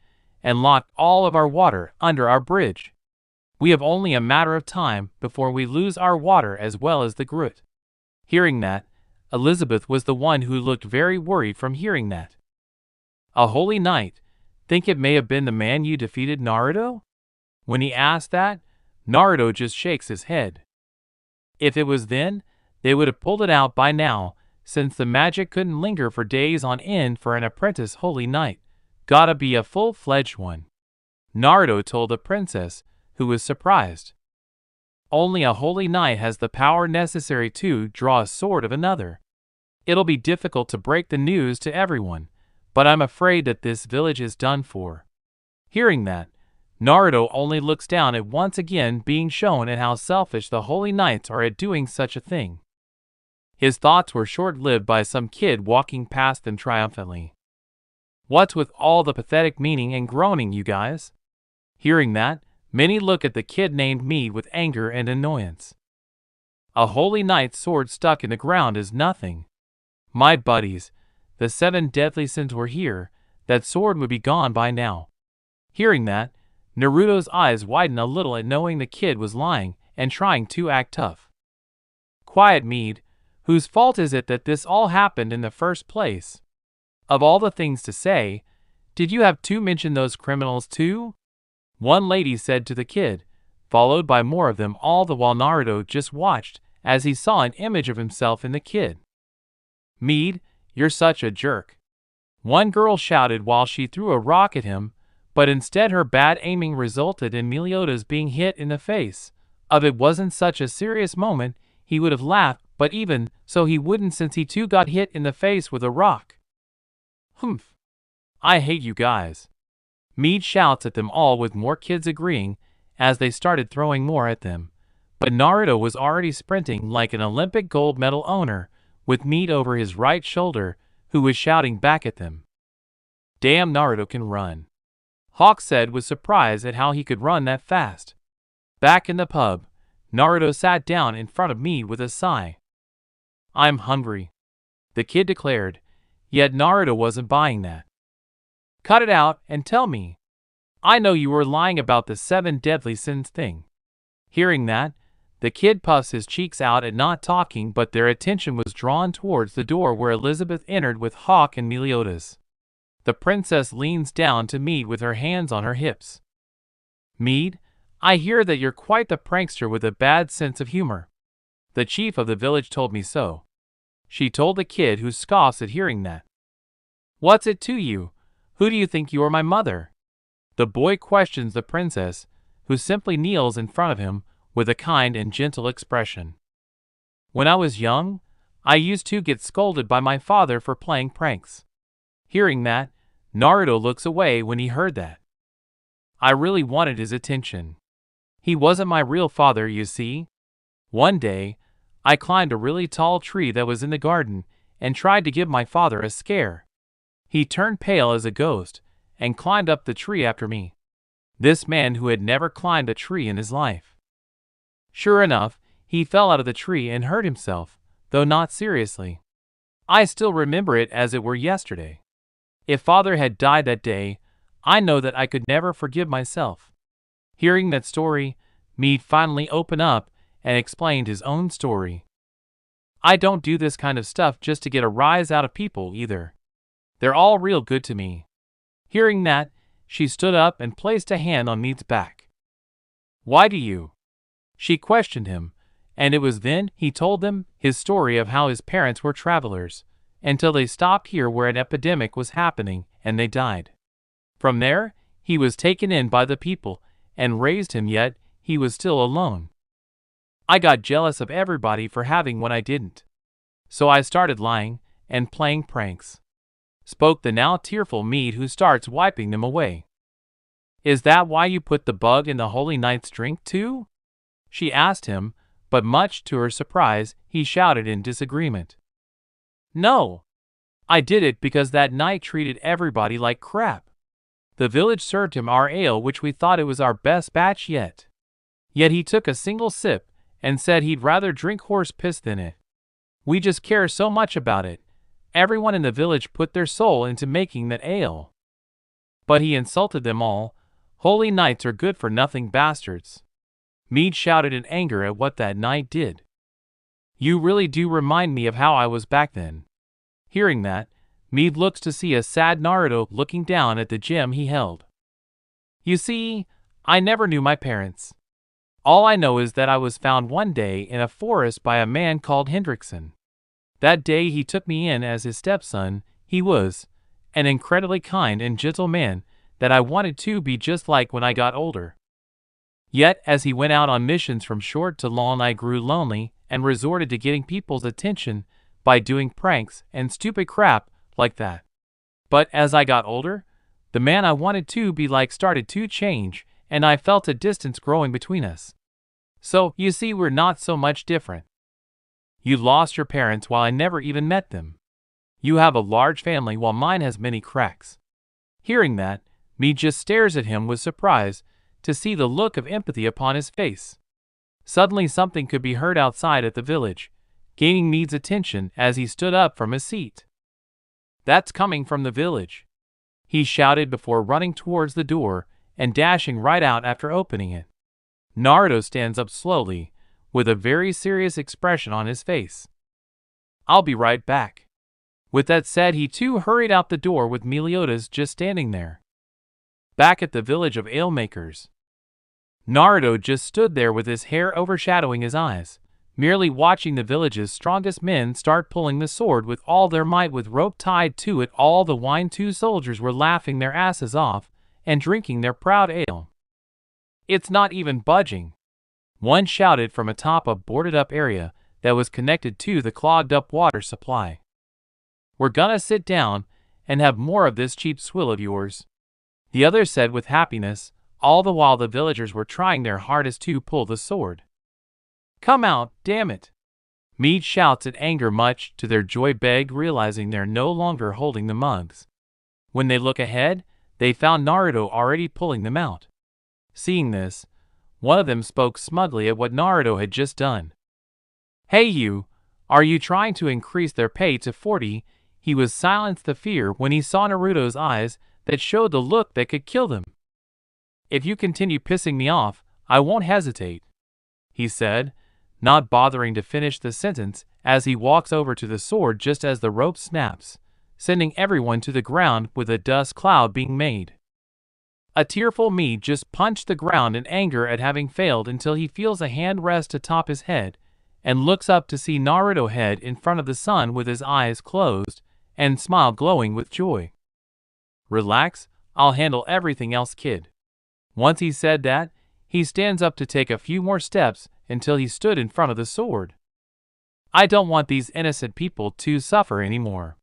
and locked all of our water under our bridge. We have only a matter of time before we lose our water as well as the Groot." Hearing that, Elizabeth was the one who looked very worried from hearing that. "A holy knight? Think it may have been the man you defeated, Naruto?" When he asked that, Naruto just shakes his head. "If it was then, they would have pulled it out by now, since the magic couldn't linger for days on end for an apprentice holy knight. Gotta be a full-fledged one," Naruto told the princess, who was surprised. "Only a holy knight has the power necessary to draw a sword of another. It'll be difficult to break the news to everyone, but I'm afraid that this village is done for." Hearing that, Naruto only looks down at once again being shown at how selfish the holy knights are at doing such a thing. His thoughts were short-lived by some kid walking past them triumphantly. "What's with all the pathetic meaning and groaning, you guys?" Hearing that, many look at the kid named Mead with anger and annoyance. "A holy knight's sword stuck in the ground is nothing. My buddies, the 7 deadly sins were here, that sword would be gone by now." Hearing that, Naruto's eyes widened a little at knowing the kid was lying and trying to act tough. "Quiet, Mead. Whose fault is it that this all happened in the first place? Of all the things to say, did you have to mention those criminals too?" one lady said to the kid, followed by more of them, all the while Naruto just watched as he saw an image of himself in the kid. "Mead, you're such a jerk," one girl shouted while she threw a rock at him, but instead her bad aiming resulted in Meliodas being hit in the face. If it wasn't such a serious moment, he would have laughed, but even so he wouldn't, since he too got hit in the face with a rock. "Humph. I hate you guys." Mead shouts at them all, with more kids agreeing as they started throwing more at them. But Naruto was already sprinting like an Olympic gold medal owner, with Mead over his right shoulder, who was shouting back at them. "Damn, Naruto can run," Hawk said with surprise at how he could run that fast. Back in the pub, Naruto sat down in front of Mead with a sigh. "I'm hungry," the kid declared, yet Naruto wasn't buying that. "Cut it out and tell me. I know you were lying about the 7 deadly sins thing." Hearing that, the kid puffs his cheeks out at not talking, but their attention was drawn towards the door where Elizabeth entered with Hawk and Meliodas. The princess leans down to Mead with her hands on her hips. "Mead, I hear that you're quite the prankster with a bad sense of humor. The chief of the village told me so," she told the kid, who scoffs at hearing that. "What's it to you? Who do you think you are, my mother?" the boy questions the princess, who simply kneels in front of him with a kind and gentle expression. "When I was young, I used to get scolded by my father for playing pranks." Hearing that, Naruto looks away when he heard that. "I really wanted his attention. He wasn't my real father, you see. One day, I climbed a really tall tree that was in the garden and tried to give my father a scare. He turned pale as a ghost and climbed up the tree after me. This man who had never climbed a tree in his life. Sure enough, he fell out of the tree and hurt himself, though not seriously. I still remember it as it were yesterday. If father had died that day, I know that I could never forgive myself." Hearing that story, Mead finally opened up and explained his own story. "I don't do this kind of stuff just to get a rise out of people either. They're all real good to me." Hearing that, she stood up and placed a hand on Mead's back. "Why do you?" she questioned him, and it was then he told them his story of how his parents were travelers, until they stopped here where an epidemic was happening and they died. From there, he was taken in by the people and raised him, yet he was still alone. I got jealous of everybody for having what I didn't. So I started lying and playing pranks," spoke the now tearful Mead, who starts wiping them away. "Is that why you put the bug in the holy knight's drink too?" she asked him, but much to her surprise, he shouted in disagreement. No! I did it because that knight treated everybody like crap. The village served him our ale, which we thought it was our best batch yet. Yet he took a single sip and said he'd rather drink horse piss than it. We just care so much about it. Everyone in the village put their soul into making that ale. But he insulted them all. Holy knights are good-for-nothing bastards. Mead shouted in anger at what that knight did. You really do remind me of how I was back then. Hearing that, Mead looks to see a sad Naruto looking down at the gem he held. You see, I never knew my parents. All I know is that I was found one day in a forest by a man called Hendrickson. That day he took me in as his stepson. He was an incredibly kind and gentle man that I wanted to be just like when I got older. Yet, as he went out on missions from short to long, I grew lonely and resorted to getting people's attention by doing pranks and stupid crap like that. But as I got older, the man I wanted to be like started to change, and I felt a distance growing between us. So, you see, we're not so much different. You lost your parents while I never even met them. You have a large family while mine has many cracks. Hearing that, Mead just stares at him with surprise to see the look of empathy upon his face. Suddenly something could be heard outside at the village, gaining Mead's attention as he stood up from his seat. That's coming from the village, he shouted before running towards the door and dashing right out after opening it. Naruto stands up slowly, with a very serious expression on his face. I'll be right back. With that said, he too hurried out the door with Meliodas just standing there. Back at the village of alemakers, Naruto just stood there with his hair overshadowing his eyes, merely watching the village's strongest men start pulling the sword with all their might with rope tied to it. All the whine two soldiers were laughing their asses off and drinking their proud ale. It's not even budging, one shouted from atop a boarded-up area that was connected to the clogged-up water supply. We're gonna sit down and have more of this cheap swill of yours, the other said with happiness, all the while the villagers were trying their hardest to pull the sword. Come out, damn it! Mead shouts in anger, much to their joy, begged, realizing they're no longer holding the mugs. When they look ahead, they found Naruto already pulling them out. Seeing this, one of them spoke smugly at what Naruto had just done. Hey you, are you trying to increase their pay to 40? He was silenced the fear when he saw Naruto's eyes that showed the look that could kill them. If you continue pissing me off, I won't hesitate, he said, not bothering to finish the sentence as he walks over to the sword just as the rope snaps, sending everyone to the ground with a dust cloud being made. A tearful Mead just punched the ground in anger at having failed until he feels a hand rest atop his head and looks up to see Naruto head in front of the sun with his eyes closed and smile glowing with joy. Relax, I'll handle everything else, kid. Once he said that, he stands up to take a few more steps until he stood in front of the sword. I don't want these innocent people to suffer anymore,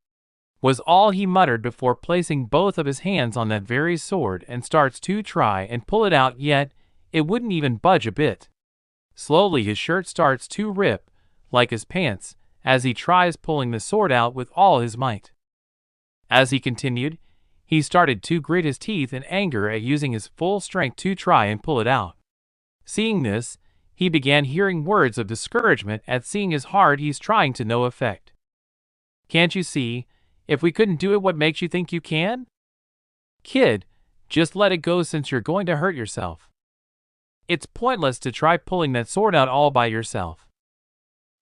was all he muttered before placing both of his hands on that very sword and starts to try and pull it out, yet it wouldn't even budge a bit. Slowly his shirt starts to rip, like his pants, as he tries pulling the sword out with all his might. As he continued, he started to grit his teeth in anger at using his full strength to try and pull it out. Seeing this, he began hearing words of discouragement at seeing his hard he's trying to no effect. Can't you see? If we couldn't do it, what makes you think you can? Kid, just let it go since you're going to hurt yourself. It's pointless to try pulling that sword out all by yourself.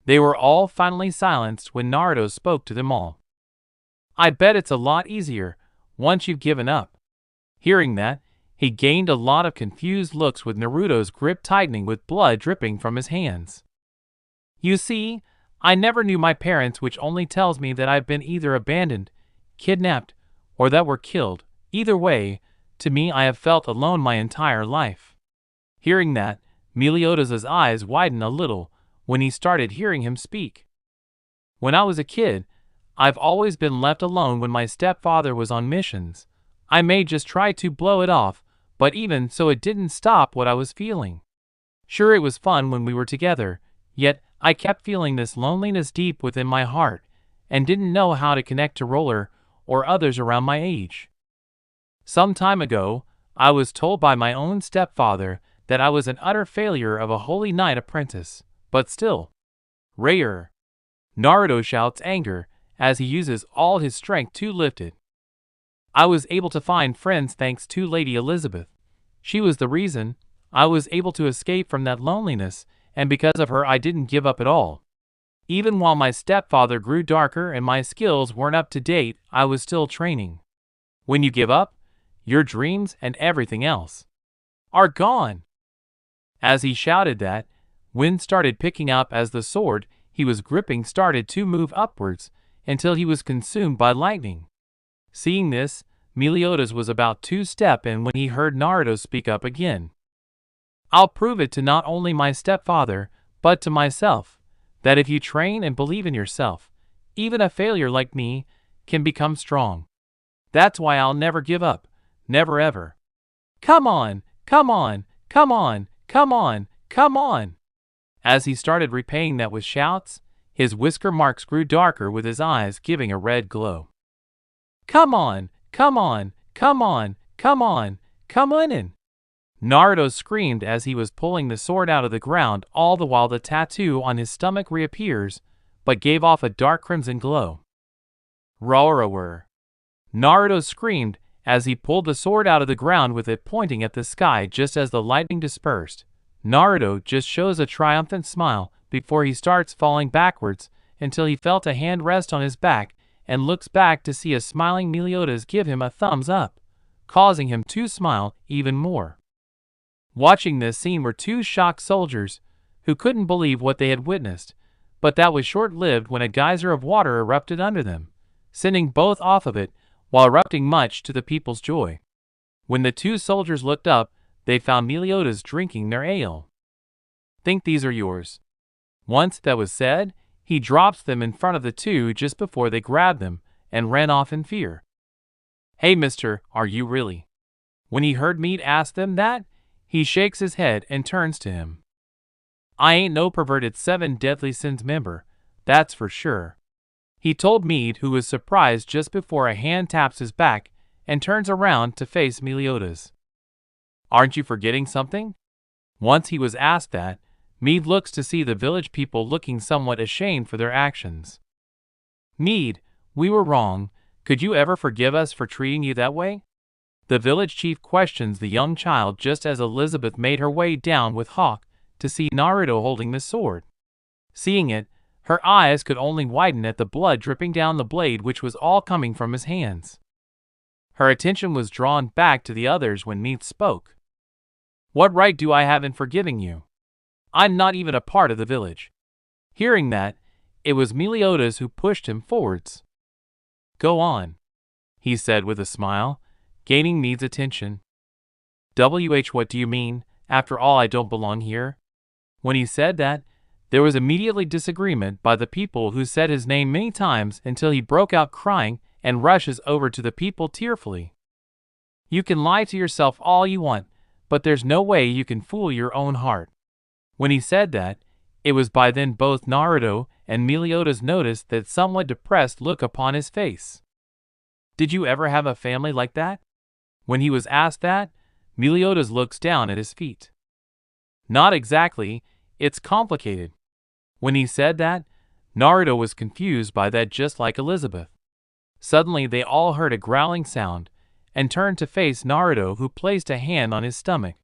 They were all finally silenced when Naruto spoke to them all. I bet it's a lot easier once you've given up. Hearing that, he gained a lot of confused looks with Naruto's grip tightening with blood dripping from his hands. You see, I never knew my parents, which only tells me that I've been either abandoned, kidnapped, or that we're killed. Either way, to me I have felt alone my entire life. Hearing that, Meliodas' eyes widened a little when he started hearing him speak. When I was a kid, I've always been left alone when my stepfather was on missions. I may just try to blow it off, but even so it didn't stop what I was feeling. Sure, it was fun when we were together, Yet, I kept feeling this loneliness deep within my heart, and didn't know how to connect to Roller or others around my age. Some time ago, I was told by my own stepfather that I was an utter failure of a holy knight apprentice, but still. Rare. Naruto shouts anger as he uses all his strength to lift it. I was able to find friends thanks to Lady Elizabeth. She was the reason I was able to escape from that loneliness, and because of her I didn't give up at all. Even while my stepfather grew darker and my skills weren't up to date, I was still training. When you give up, your dreams and everything else are gone. As he shouted that, wind started picking up as the sword he was gripping started to move upwards until he was consumed by lightning. Seeing this, Meliodas was about to step in when he heard Naruto speak up again. I'll prove it to not only my stepfather, but to myself, that if you train and believe in yourself, even a failure like me can become strong. That's why I'll never give up, never ever. Come on, come on, come on, come on, come on. As he started repaying that with shouts, his whisker marks grew darker with his eyes giving a red glow. Come on, come on, come on, come on, come on in. Naruto screamed as he was pulling the sword out of the ground, all the while the tattoo on his stomach reappears, but gave off a dark crimson glow. Roar! Naruto screamed as he pulled the sword out of the ground with it pointing at the sky just as the lightning dispersed. Naruto just shows a triumphant smile before he starts falling backwards until he felt a hand rest on his back and looks back to see a smiling Meliodas give him a thumbs up, causing him to smile even more. Watching this scene were two shocked soldiers who couldn't believe what they had witnessed, but that was short-lived when a geyser of water erupted under them, sending both off of it while erupting much to the people's joy. When the two soldiers looked up, they found Meliodas drinking their ale. Think these are yours. Once that was said, he drops them in front of the two just before they grabbed them and ran off in fear. Hey mister, are you really? When he heard Mead ask them that, he shakes his head and turns to him. I ain't no perverted 7 deadly sins member, that's for sure. He told Mead, who was surprised just before a hand taps his back and turns around to face Meliodas. Aren't you forgetting something? Once he was asked that, Mead looks to see the village people looking somewhat ashamed for their actions. Mead, we were wrong. Could you ever forgive us for treating you that way? The village chief questions the young child just as Elizabeth made her way down with Hawk to see Naruto holding the sword. Seeing it, her eyes could only widen at the blood dripping down the blade which was all coming from his hands. Her attention was drawn back to the others when Mead spoke. What right do I have in forgiving you? I'm not even a part of the village. Hearing that, it was Meliodas who pushed him forwards. Go on, he said with a smile, gaining Mead's attention. What do you mean? After all, I don't belong here. When he said that, there was immediately disagreement by the people who said his name many times until he broke out crying and rushes over to the people tearfully. You can lie to yourself all you want, but there's no way you can fool your own heart. When he said that, it was by then both Naruto and Meliodas noticed that somewhat depressed look upon his face. Did you ever have a family like that? When he was asked that, Meliodas looks down at his feet. Not exactly, it's complicated. When he said that, Naruto was confused by that just like Elizabeth. Suddenly they all heard a growling sound and turned to face Naruto, who placed a hand on his stomach.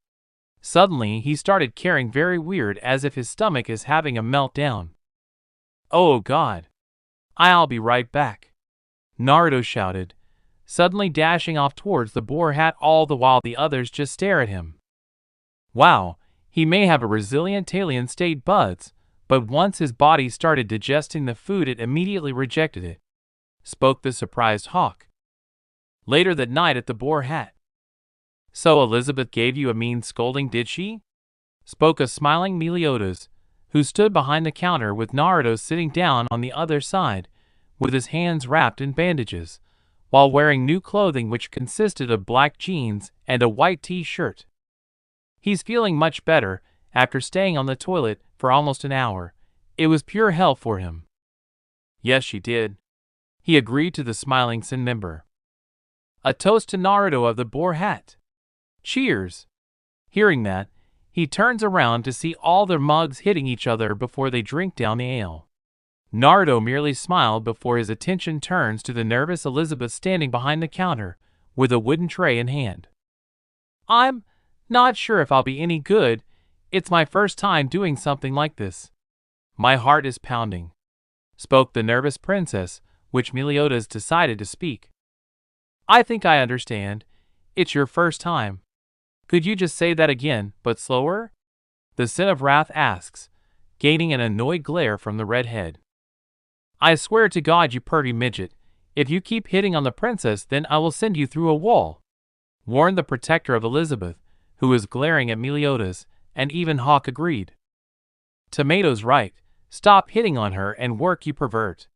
Suddenly he started carrying very weird as if his stomach is having a meltdown. Oh God! I'll be right back, Naruto shouted, suddenly dashing off towards the boar hat, all the while the others just stare at him. Wow, he may have a resilient alien state buds, but once his body started digesting the food it immediately rejected it, spoke the surprised Hawk. Later that night at the boar hat. So Elizabeth gave you a mean scolding, did she? Spoke a smiling Meliodas, who stood behind the counter with Naruto sitting down on the other side, with his hands wrapped in bandages, while wearing new clothing which consisted of black jeans and a white t-shirt. He's feeling much better after staying on the toilet for almost an hour, It was pure hell for him. Yes, she did. He agreed to the smiling Sin member. A toast to Naruto of the boar hat. Cheers! Hearing that, he turns around to see all their mugs hitting each other before they drink down the ale. Naruto merely smiled before his attention turns to the nervous Elizabeth standing behind the counter with a wooden tray in hand. I'm not sure if I'll be any good. It's my first time doing something like this. My heart is pounding, spoke the nervous princess, which Meliodas decided to speak. I think I understand. It's your first time. Could you just say that again, but slower? The Sin of Wrath asks, gaining an annoyed glare from the redhead. I swear to God, you purty midget, if you keep hitting on the princess, then I will send you through a wall, warned the protector of Elizabeth, who was glaring at Meliodas, and even Hawk agreed. Tomato's right, stop hitting on her and work, you pervert.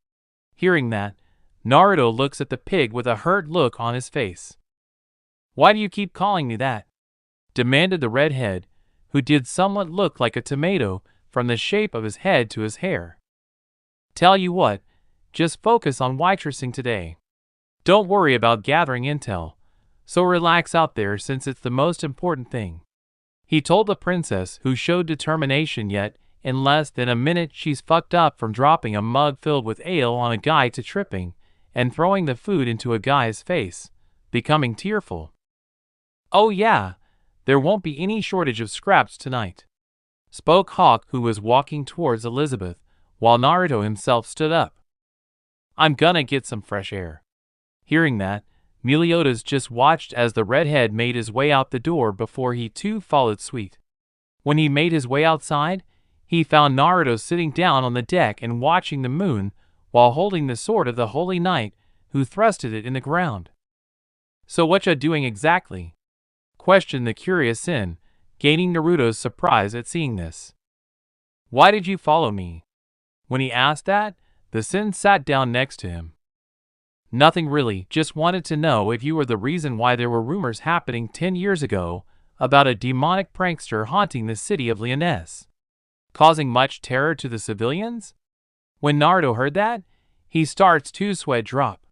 Hearing that, Naruto looks at the pig with a hurt look on his face. Why do you keep calling me that? Demanded the redhead, who did somewhat look like a tomato from the shape of his head to his hair. Tell you what, just focus on waitressing today. Don't worry about gathering intel, so relax out there since it's the most important thing. He told the princess, who showed determination, yet in less than a minute she's fucked up from dropping a mug filled with ale on a guy to tripping and throwing the food into a guy's face, becoming tearful. Oh yeah, there won't be any shortage of scraps tonight, spoke Hawk, who was walking towards Elizabeth, while Naruto himself stood up. I'm gonna get some fresh air. Hearing that, Meliodas just watched as the redhead made his way out the door before he too followed suit. When he made his way outside, he found Naruto sitting down on the deck and watching the moon while holding the sword of the Holy Knight, who thrusted it in the ground. So what ya doing exactly? Questioned the curious Sin, gaining Naruto's surprise at seeing this. Why did you follow me? When he asked that, the Sin sat down next to him. Nothing really, just wanted to know if you were the reason why there were rumors happening 10 years ago about a demonic prankster haunting the city of Lyonesse, causing much terror to the civilians? When Naruto heard that, he starts to sweat drop.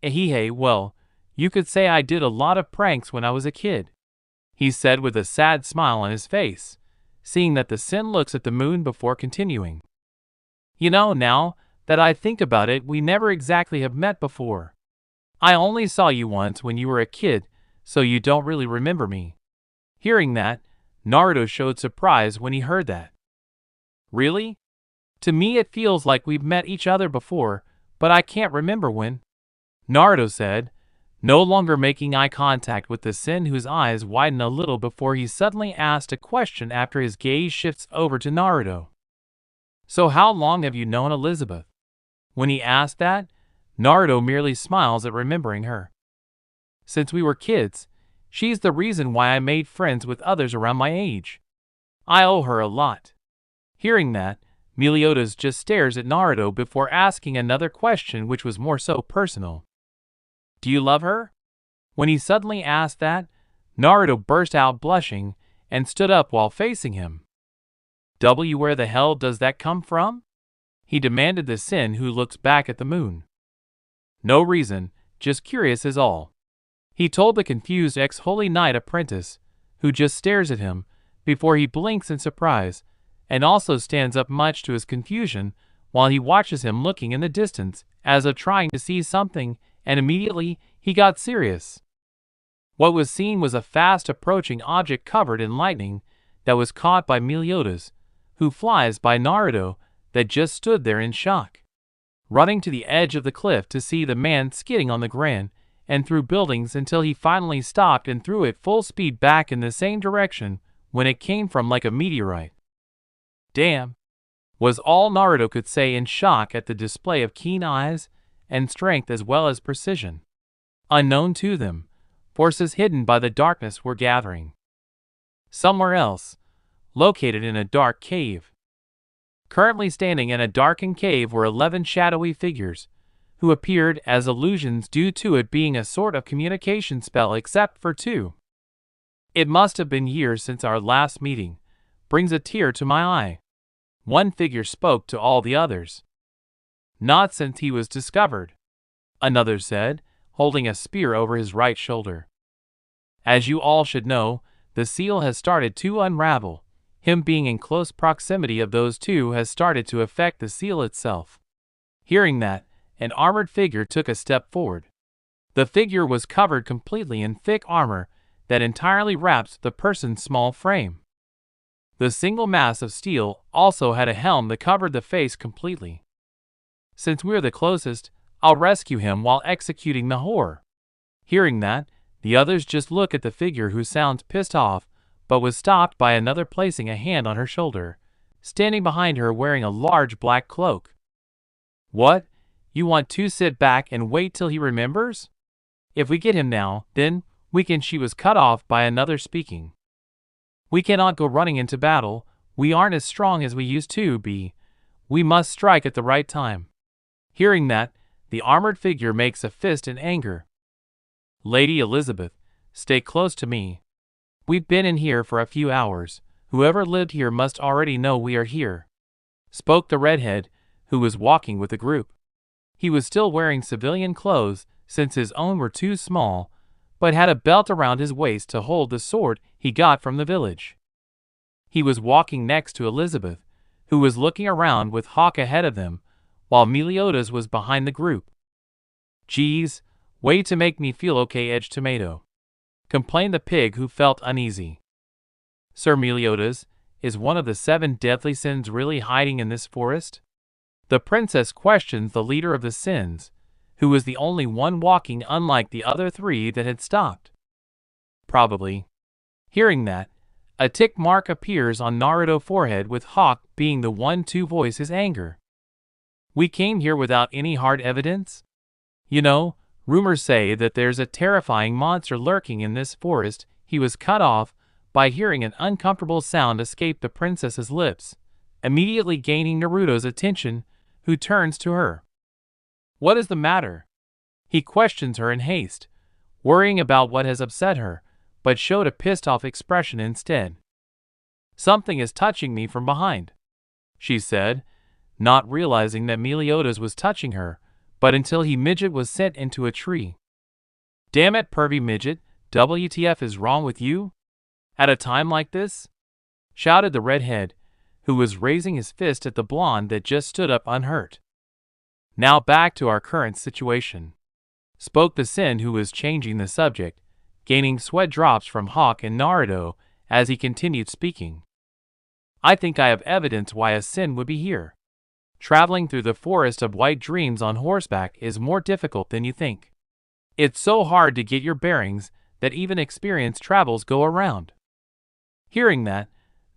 Ehihei, well, you could say I did a lot of pranks when I was a kid, he said with a sad smile on his face, seeing that the Sin looks at the moon before continuing. You know, now that I think about it, we never exactly have met before. I only saw you once when you were a kid, so you don't really remember me. Hearing that, Naruto showed surprise when he heard that. Really? To me it feels like we've met each other before, but I can't remember when. Naruto said, no longer making eye contact with the Sin, whose eyes widen a little before he suddenly asked a question after his gaze shifts over to Naruto. So how long have you known Elizabeth? When he asked that, Naruto merely smiles at remembering her. Since we were kids, she's the reason why I made friends with others around my age. I owe her a lot. Hearing that, Meliodas just stares at Naruto before asking another question, which was more so personal. Do you love her? When he suddenly asked that, Naruto burst out blushing and stood up while facing him. Where the hell does that come from? He demanded the Sin, who looks back at the moon. No reason, just curious is all, he told the confused ex-Holy Knight apprentice, who just stares at him before he blinks in surprise and also stands up much to his confusion while he watches him looking in the distance as if trying to see something, and immediately he got serious. What was seen was a fast approaching object covered in lightning that was caught by Meliodas, who flies by Naruto that just stood there in shock, running to the edge of the cliff to see the man skidding on the ground and through buildings until he finally stopped and threw it full speed back in the same direction when it came from, like a meteorite. Damn, was all Naruto could say in shock at the display of keen eyes and strength as well as precision. Unknown to them, forces hidden by the darkness were gathering somewhere else, located in a dark cave. Currently standing in a darkened cave were 11 shadowy figures, who appeared as illusions due to it being a sort of communication spell except for 2. It must have been years since our last meeting, brings a tear to my eye. One figure spoke to all the others. Not since he was discovered, another said, holding a spear over his right shoulder. As you all should know, the seal has started to unravel. Him being in close proximity of those two has started to affect the seal itself. Hearing that, an armored figure took a step forward. The figure was covered completely in thick armor that entirely wrapped the person's small frame. The single mass of steel also had a helm that covered the face completely. Since we're the closest, I'll rescue him while executing the horror. Hearing that, the others just look at the figure who sounds pissed off, but was stopped by another placing a hand on her shoulder, standing behind her wearing a large black cloak. What? You want to sit back and wait till he remembers? If we get him now, then we can. She was cut off by another speaking. We cannot go running into battle. We aren't as strong as we used to be. We must strike at the right time. Hearing that, the armored figure makes a fist in anger. Lady Elizabeth, stay close to me. We've been in here for a few hours. Whoever lived here must already know we are here, spoke the redhead, who was walking with the group. He was still wearing civilian clothes since his own were too small, but had a belt around his waist to hold the sword he got from the village. He was walking next to Elizabeth, who was looking around with Hawk ahead of them, while Meliodas was behind the group. Geez, way to make me feel okay, Edge Tomato, complained the pig, who felt uneasy. Sir Meliodas, is one of the 7 deadly sins really hiding in this forest? The princess questions the leader of the sins, who was the only one walking unlike the other 3 that had stopped. Probably. Hearing that, a tick mark appears on Naruto's forehead, with Hawk being the one to voice his anger. We came here without any hard evidence? You know, rumors say that there's a terrifying monster lurking in this forest. He was cut off by hearing an uncomfortable sound escape the princess's lips, immediately gaining Naruto's attention, who turns to her. What is the matter? He questions her in haste, worrying about what has upset her, but showed a pissed-off expression instead. Something is touching me from behind, she said, not realizing that Meliodas was touching her, but until he midget was sent into a tree. Damn it, pervy midget, WTF is wrong with you? At a time like this? Shouted the redhead, who was raising his fist at the blonde that just stood up unhurt. Now back to our current situation, spoke the Sin, who was changing the subject, gaining sweat drops from Hawk and Naruto as he continued speaking. I think I have evidence why a Sin would be here. Traveling through the forest of white dreams on horseback is more difficult than you think. It's so hard to get your bearings that even experienced travels go around. Hearing that,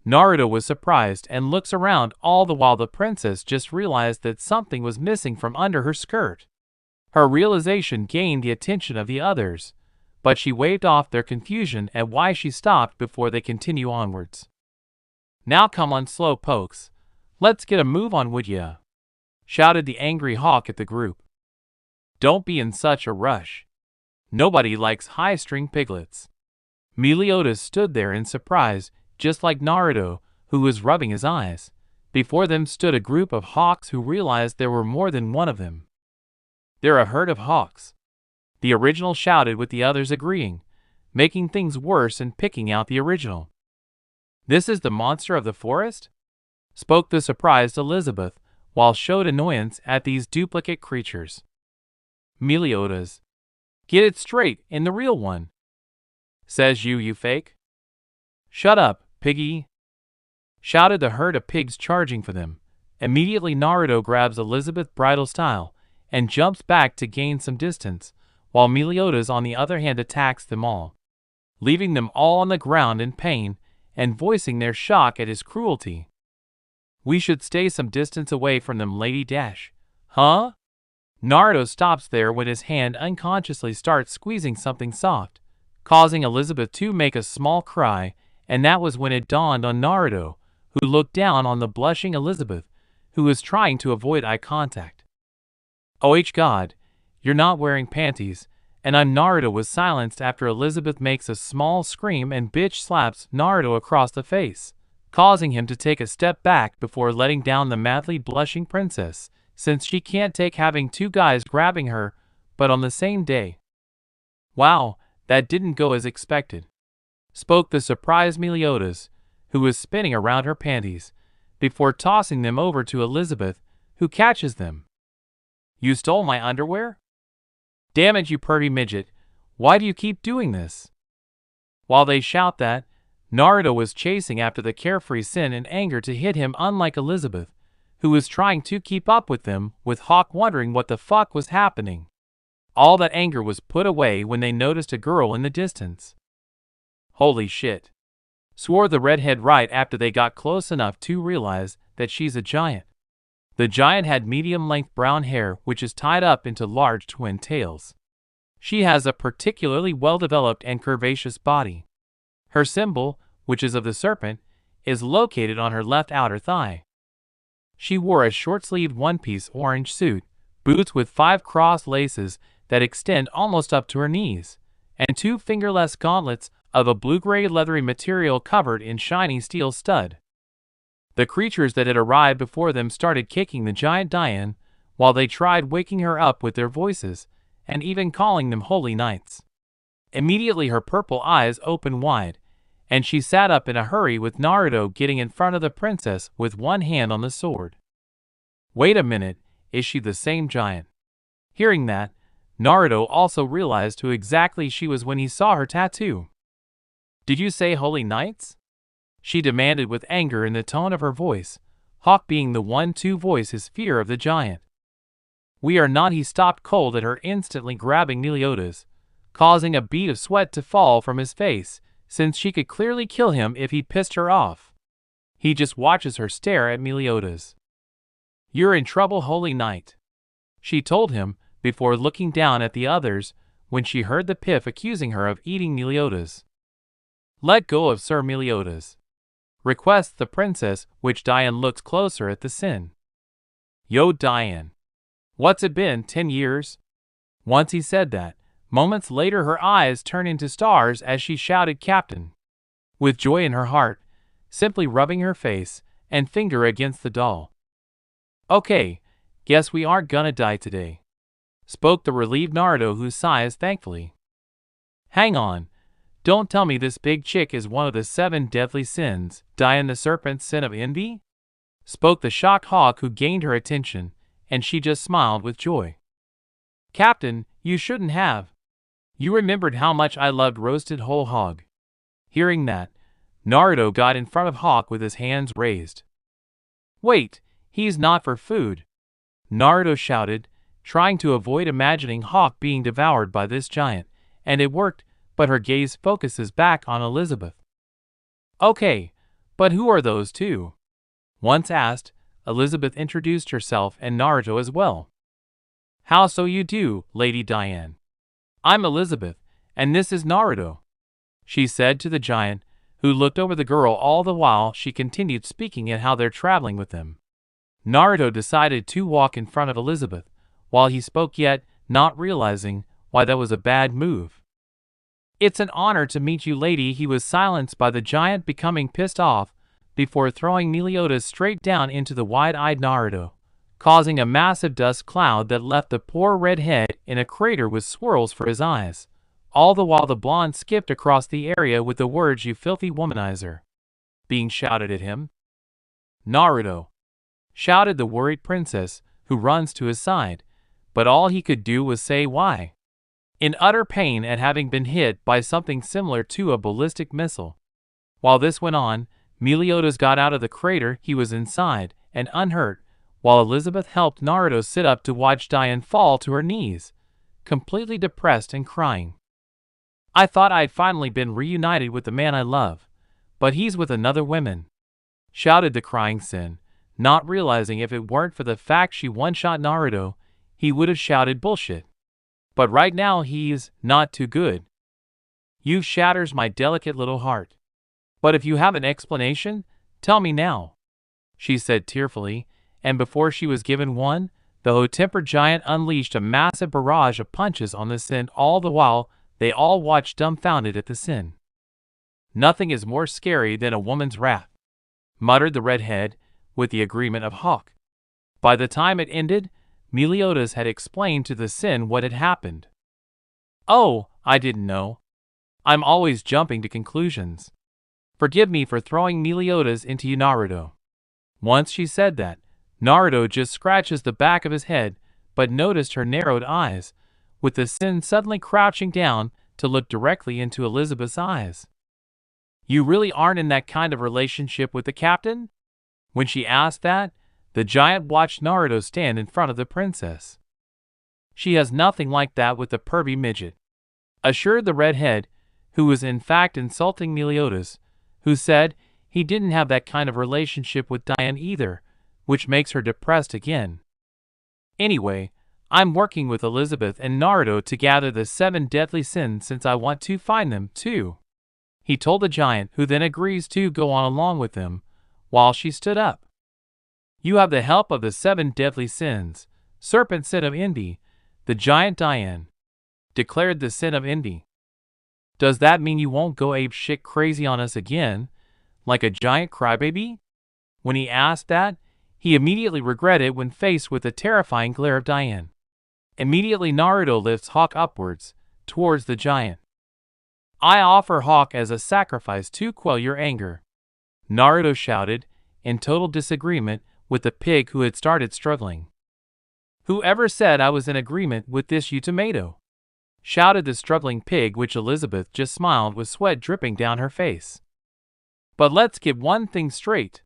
Naruto was surprised and looks around, all the while the princess just realized that something was missing from under her skirt. Her realization gained the attention of the others, but she waved off their confusion at why she stopped before they continue onwards. Now come on, slow pokes. Let's get a move on, would ya? Shouted the angry Hawk at the group. Don't be in such a rush. Nobody likes high-string piglets. Meliodas stood there in surprise, just like Naruto, who was rubbing his eyes. Before them stood a group of hawks who realized there were more than one of them. They're a herd of hawks, the original shouted, with the others agreeing, making things worse and picking out the original. This is the monster of the forest? Spoke the surprised Elizabeth, while showed annoyance at these duplicate creatures. Meliodas, get it straight, in the real one. Says you fake. Shut up, piggy, shouted the herd of pigs charging for them. Immediately Naruto grabs Elizabeth bridal style and jumps back to gain some distance, while Meliodas on the other hand attacks them all, leaving them all on the ground in pain and voicing their shock at his cruelty. We should stay some distance away from them, Lady Dash. Huh? Naruto stops there when his hand unconsciously starts squeezing something soft, causing Elizabeth to make a small cry, and that was when it dawned on Naruto, who looked down on the blushing Elizabeth, who was trying to avoid eye contact. Oh God, you're not wearing panties, and Naruto was silenced after Elizabeth makes a small scream and bitch slaps Naruto across the face, causing him to take a step back before letting down the madly blushing princess, since she can't take having two guys grabbing her, but on the same day. Wow, that didn't go as expected, spoke the surprised Meliodas, who was spinning around her panties, before tossing them over to Elizabeth, who catches them. You stole my underwear? Damn it, you pervy midget, why do you keep doing this? While they shout that, Naruto was chasing after the carefree Sin in anger to hit him, unlike Elizabeth, who was trying to keep up with them, with Hawk wondering what the fuck was happening. All that anger was put away when they noticed a girl in the distance. Holy shit, swore the redhead right after they got close enough to realize that she's a giant. The giant had medium-length brown hair which is tied up into large twin tails. She has a particularly well-developed and curvaceous body. Her symbol, which is of the serpent, is located on her left outer thigh. She wore a short-sleeved one-piece orange suit, boots with 5 cross laces that extend almost up to her knees, and 2 fingerless gauntlets of a blue-gray leathery material covered in shiny steel stud. The creatures that had arrived before them started kicking the giant Dian, while they tried waking her up with their voices, and even calling them holy knights. Immediately her purple eyes opened wide, and she sat up in a hurry with Naruto getting in front of the princess with one hand on the sword. Wait a minute, is she the same giant? Hearing that, Naruto also realized who exactly she was when he saw her tattoo. Did you say holy knights? She demanded with anger in the tone of her voice, Hawk being the one to voice his fear of the giant. We are not. He stopped cold at her, instantly grabbing Meliodas, causing a bead of sweat to fall from his face, since she could clearly kill him if he pissed her off. He just watches her stare at Meliodas. You're in trouble, holy knight, she told him, before looking down at the others when she heard the piff accusing her of eating Meliodas. Let go of Sir Meliodas, requests the princess, which Dian looks closer at the Sin. Yo Dian, what's it been, 10 years? Once he said that, moments later her eyes turn into stars as she shouted Captain, with joy in her heart, simply rubbing her face and finger against the doll. Okay, guess we aren't gonna die today, spoke the relieved Naruto, who sighs thankfully. Hang on, don't tell me this big chick is one of the 7 deadly sins, Dian the serpent's sin of envy? Spoke the shocked Hawk, who gained her attention, and she just smiled with joy. Captain, you shouldn't have. You remembered how much I loved roasted whole hog. Hearing that, Naruto got in front of Hawk with his hands raised. Wait, he's not for food, Naruto shouted, trying to avoid imagining Hawk being devoured by this giant, and it worked, but her gaze focuses back on Elizabeth. Okay, but who are those two? Once asked, Elizabeth introduced herself and Naruto as well. How so you do, Lady Dian? I'm Elizabeth, and this is Naruto, she said to the giant, who looked over the girl all the while she continued speaking at how they're traveling with them. Naruto decided to walk in front of Elizabeth, while he spoke, yet not realizing why that was a bad move. It's an honor to meet you, lady. He was silenced by the giant becoming pissed off before throwing Meliodas straight down into the wide-eyed Naruto, causing a massive dust cloud that left the poor red head in a crater with swirls for his eyes, all the while the blonde skipped across the area with the words, "You filthy womanizer," being shouted at him. Naruto, shouted the worried princess, who runs to his side, but all he could do was say why, in utter pain at having been hit by something similar to a ballistic missile. While this went on, Meliodas got out of the crater he was inside, and unhurt, while Elizabeth helped Naruto sit up to watch Dian fall to her knees, completely depressed and crying. I thought I'd finally been reunited with the man I love, but he's with another woman, shouted the crying Sin, not realizing if it weren't for the fact she one-shot Naruto, he would have shouted bullshit. But right now he's not too good. You shatters my delicate little heart. But if you have an explanation, tell me now, she said tearfully, and before she was given one, the hot-tempered giant unleashed a massive barrage of punches on the Sin, all the while they all watched dumbfounded at the Sin. Nothing is more scary than a woman's wrath, muttered the redhead, with the agreement of Hawk. By the time it ended, Meliodas had explained to the Sin what had happened. Oh, I didn't know. I'm always jumping to conclusions. Forgive me for throwing Meliodas into you, Naruto. Once she said that, Naruto just scratches the back of his head, but noticed her narrowed eyes, with the Sin suddenly crouching down to look directly into Elizabeth's eyes. You really aren't in that kind of relationship with the captain? When she asked that, the giant watched Naruto stand in front of the princess. She has nothing like that with the pervy midget, assured the redhead, who was in fact insulting Meliodas, who said he didn't have that kind of relationship with Diane either, which makes her depressed again. Anyway, I'm working with Elizabeth and Naruto to gather the 7 deadly sins since I want to find them too, he told the giant, who then agrees to go on along with them, while she stood up. You have the help of the 7 deadly sins, serpent sin of envy, the giant Diane, declared the sin of envy. Does that mean you won't go ape shit crazy on us again, like a giant crybaby? When he asked that, he immediately regretted when faced with the terrifying glare of Diane. Immediately Naruto lifts Hawk upwards, towards the giant. I offer Hawk as a sacrifice to quell your anger, Naruto shouted, in total disagreement with the pig who had started struggling. Whoever said I was in agreement with this, you tomato? Shouted the struggling pig, which Elizabeth just smiled with sweat dripping down her face. But let's get one thing straight.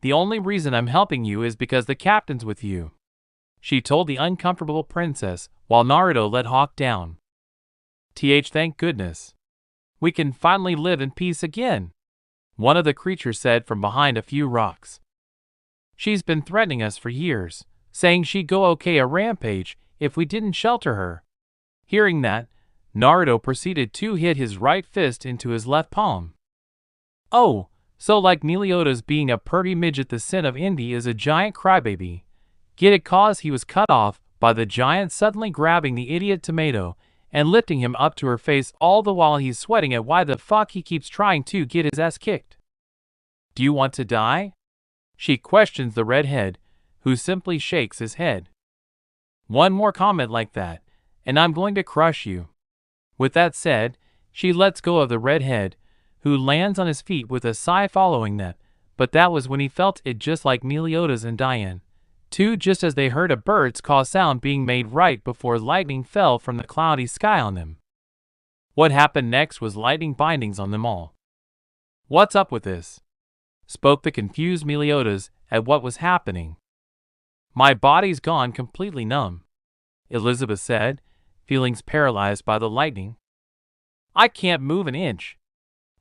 The only reason I'm helping you is because the captain's with you, she told the uncomfortable princess while Naruto let Hawk down. Thank goodness. We can finally live in peace again, one of the creatures said from behind a few rocks. She's been threatening us for years, saying she'd go okay a rampage if we didn't shelter her. Hearing that, Naruto proceeded to hit his right fist into his left palm. Oh, so like Meliodas being a pervy midget, the sin of envy is a giant crybaby. Get it, cause he was cut off by the giant suddenly grabbing the idiot tomato and lifting him up to her face, all the while he's sweating at why the fuck he keeps trying to get his ass kicked. Do you want to die? She questions the redhead, who simply shakes his head. One more comment like that, and I'm going to crush you. With that said, she lets go of the redhead, who lands on his feet with a sigh following that, but that was when he felt it, just like Meliodas and Diane, too, just as they heard a bird's caw sound being made right before lightning fell from the cloudy sky on them. What happened next was lightning bindings on them all. What's up with this? Spoke the confused Meliodas at what was happening. My body's gone completely numb, Elizabeth said, feelings paralyzed by the lightning. I can't move an inch,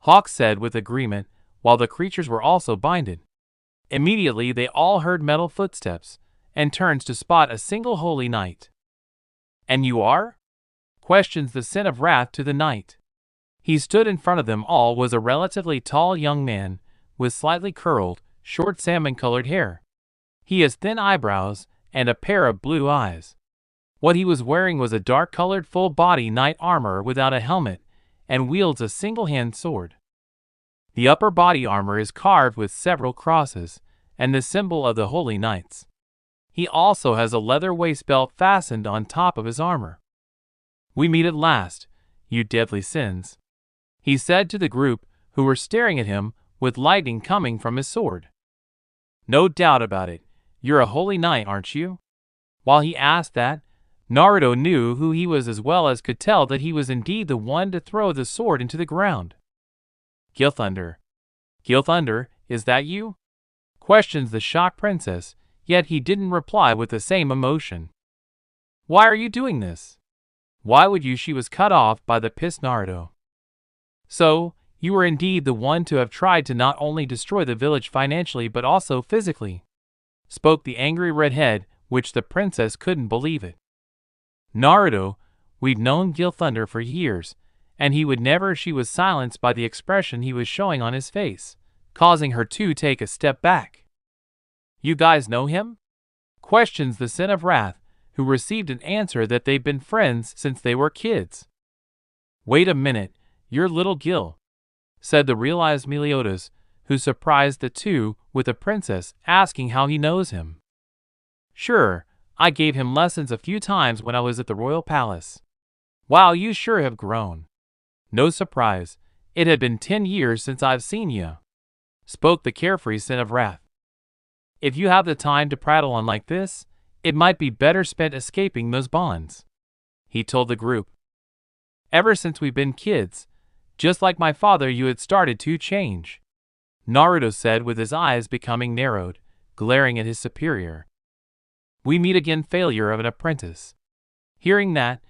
Hawk said with agreement, while the creatures were also binded. Immediately they all heard metal footsteps, and turns to spot a single holy knight. And you are? Questions the Sin of Wrath to the knight. He stood in front of them all was a relatively tall young man, with slightly curled, short salmon-colored hair. He has thin eyebrows, and a pair of blue eyes. What he was wearing was a dark-colored full-body knight armor without a helmet, and wields a single-hand sword. The upper body armor is carved with several crosses, and the symbol of the Holy Knights. He also has a leather waist belt fastened on top of his armor. We meet at last, you deadly sins, he said to the group, who were staring at him with lightning coming from his sword. No doubt about it, you're a holy knight, aren't you? While he asked that, Naruto knew who he was as well as could tell that he was indeed the one to throw the sword into the ground. Gilthunder. Gilthunder, is that you? Questions the shocked princess, yet he didn't reply with the same emotion. Why are you doing this? Why would you? She was cut off by the pissed Naruto. So, you were indeed the one to have tried to not only destroy the village financially but also physically, spoke the angry redhead, which the princess couldn't believe it. Naruto, we've known Gilthunder for years, and he would never. She was silenced by the expression he was showing on his face, causing her to take a step back. You guys know him? Questions the Sin of Wrath, who received an answer that they've been friends since they were kids. Wait a minute, you're little Gil, said the realized Meliodas, who surprised the two with the princess asking how he knows him. Sure, I gave him lessons a few times when I was at the royal palace. Wow, you sure have grown. No surprise, it had been 10 years since I've seen you, spoke the carefree son of Wrath. If you have the time to prattle on like this, it might be better spent escaping those bonds, he told the group. Ever since we've been kids, just like my father, you had started to change, Naruto said with his eyes becoming narrowed, glaring at his superior. We meet again, failure of an apprentice. Hearing that,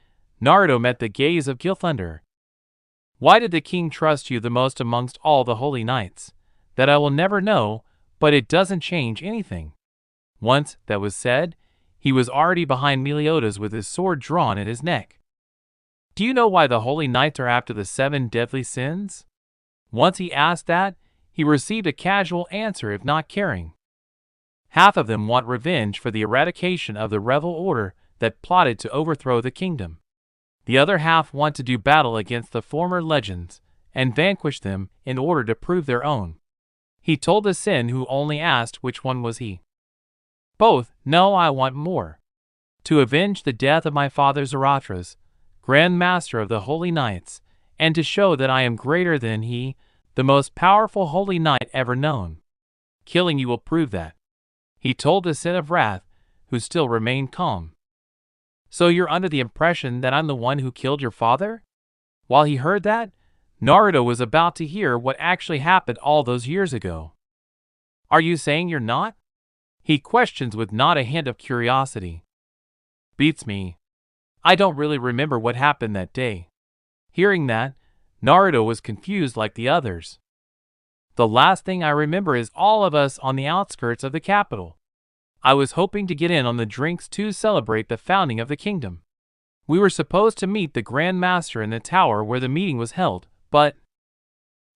Naruto met the gaze of Gilthunder. Why did the king trust you the most amongst all the holy knights? That I will never know, but it doesn't change anything. Once that was said, he was already behind Meliodas with his sword drawn at his neck. Do you know why the holy knights are after the 7 deadly sins? Once he asked that, he received a casual answer, if not caring. Half of them want revenge for the eradication of the rebel order that plotted to overthrow the kingdom. The other half want to do battle against the former legends and vanquish them in order to prove their own. He told the Sin, who only asked which one was he. Both. No, I want more. To avenge the death of my father Zarathras, Grand Master of the Holy Knights, and to show that I am greater than he, the most powerful holy knight ever known. Killing you will prove that, he told the Sin of Wrath, who still remained calm. So you're under the impression that I'm the one who killed your father? While he heard that, Naruto was about to hear what actually happened all those years ago. Are you saying you're not? He questions with not a hint of curiosity. Beats me. I don't really remember what happened that day. Hearing that, Naruto was confused like the others. The last thing I remember is all of us on the outskirts of the capital. I was hoping to get in on the drinks to celebrate the founding of the kingdom. We were supposed to meet the Grand Master in the tower where the meeting was held, but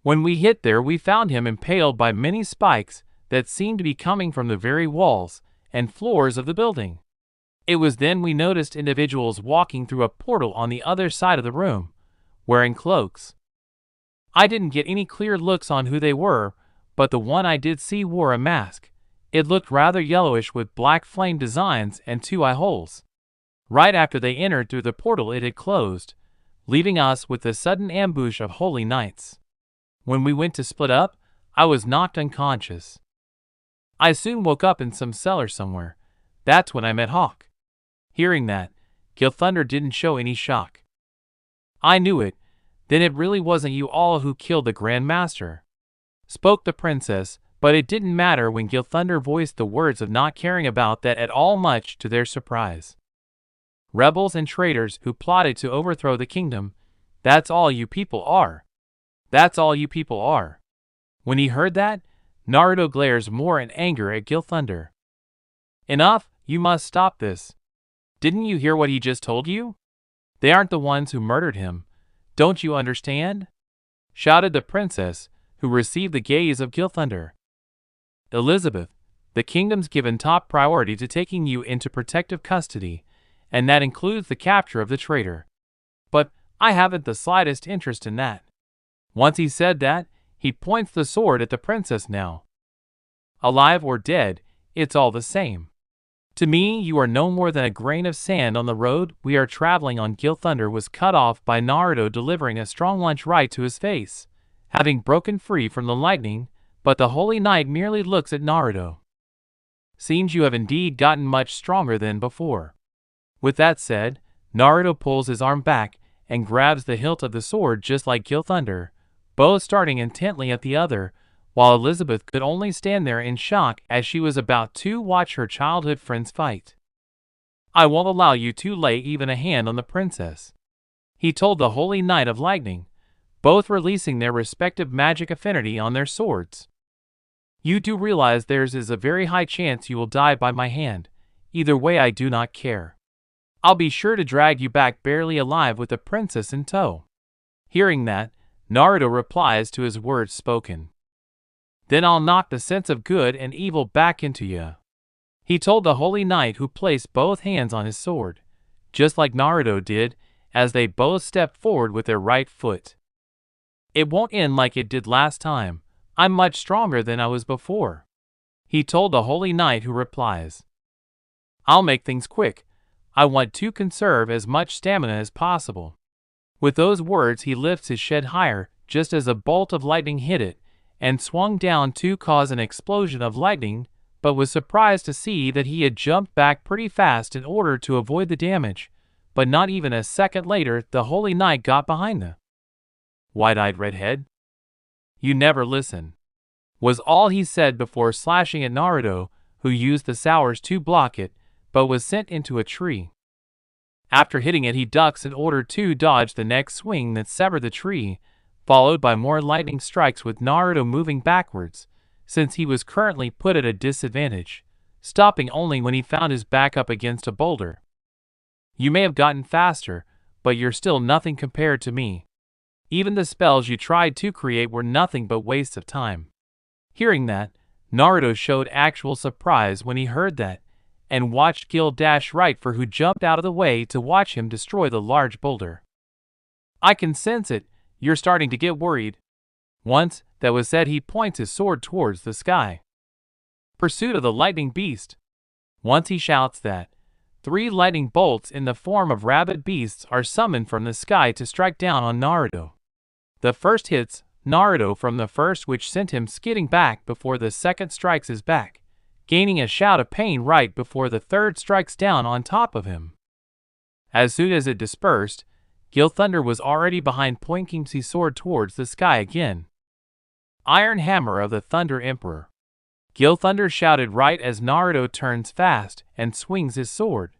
when we hit there, we found him impaled by many spikes that seemed to be coming from the very walls and floors of the building. It was then we noticed individuals walking through a portal on the other side of the room, wearing cloaks. I didn't get any clear looks on who they were, but the one I did see wore a mask. It looked rather yellowish with black flame designs and 2 eye holes. Right after they entered through the portal, it had closed, leaving us with the sudden ambush of holy knights. When we went to split up, I was knocked unconscious. I soon woke up in some cellar somewhere. That's when I met Hawk. Hearing that, Gilthunder didn't show any shock. I knew it. Then it really wasn't you all who killed the Grand Master, spoke the princess, but it didn't matter when Gilthunder voiced the words of not caring about that at all, much to their surprise. Rebels and traitors who plotted to overthrow the kingdom, that's all you people are. That's all you people are. When he heard that, Naruto glares more in anger at Gilthunder. Enough, you must stop this. Didn't you hear what he just told you? They aren't the ones who murdered him. Don't you understand? Shouted the princess, who received the gaze of Gilthunder. Elizabeth, the kingdom's given top priority to taking you into protective custody, and that includes the capture of the traitor. But I haven't the slightest interest in that. Once he said that, he points the sword at the princess now. Alive or dead, it's all the same. To me, you are no more than a grain of sand on the road we are traveling on. Gilthunder was cut off by Naruto delivering a strong lunge right to his face, having broken free from the lightning, but the Holy Knight merely looks at Naruto. Seems you have indeed gotten much stronger than before. With that said, Naruto pulls his arm back and grabs the hilt of the sword just like Gilthunder, both starting intently at the other, while Elizabeth could only stand there in shock as she was about to watch her childhood friends fight. I won't allow you to lay even a hand on the princess, he told the Holy Knight of Lightning, both releasing their respective magic affinity on their swords. You do realize there's is a very high chance you will die by my hand. Either way, I do not care. I'll be sure to drag you back barely alive with the princess in tow. Hearing that, Naruto replies to his words spoken. Then I'll knock the sense of good and evil back into you, he told the Holy Knight, who placed both hands on his sword, just like Naruto did, as they both stepped forward with their right foot. It won't end like it did last time, I'm much stronger than I was before," he told the holy knight, who replies, "I'll make things quick. I want to conserve as much stamina as possible." With those words, he lifts his shed higher just as a bolt of lightning hit it and swung down to cause an explosion of lightning, but was surprised to see that he had jumped back pretty fast in order to avoid the damage. But not even a second later, the holy knight got behind the wide-eyed redhead. "You never listen," was all he said before slashing at Naruto, who used the sowers to block it, but was sent into a tree. After hitting it, he ducks in order to dodge the next swing that severed the tree, followed by more lightning strikes, with Naruto moving backwards, since he was currently put at a disadvantage, stopping only when he found his back up against a boulder. "You may have gotten faster, but you're still nothing compared to me. Even the spells you tried to create were nothing but wastes of time." Hearing that, Naruto showed actual surprise when he heard that, and watched Gil dash right for who jumped out of the way to watch him destroy the large boulder. "I can sense it, you're starting to get worried." Once that was said, he points his sword towards the sky. Pursuit of the lightning beast. Once he shouts that, 3 lightning bolts in the form of rabid beasts are summoned from the sky to strike down on Naruto. The first hits Naruto from the first, which sent him skidding back before the second strikes his back, gaining a shout of pain right before the third strikes down on top of him. As soon as it dispersed, Gil Thunder was already behind, pointing his sword towards the sky again. Iron Hammer of the Thunder Emperor. Gil Thunder shouted right as Naruto turns fast and swings his sword,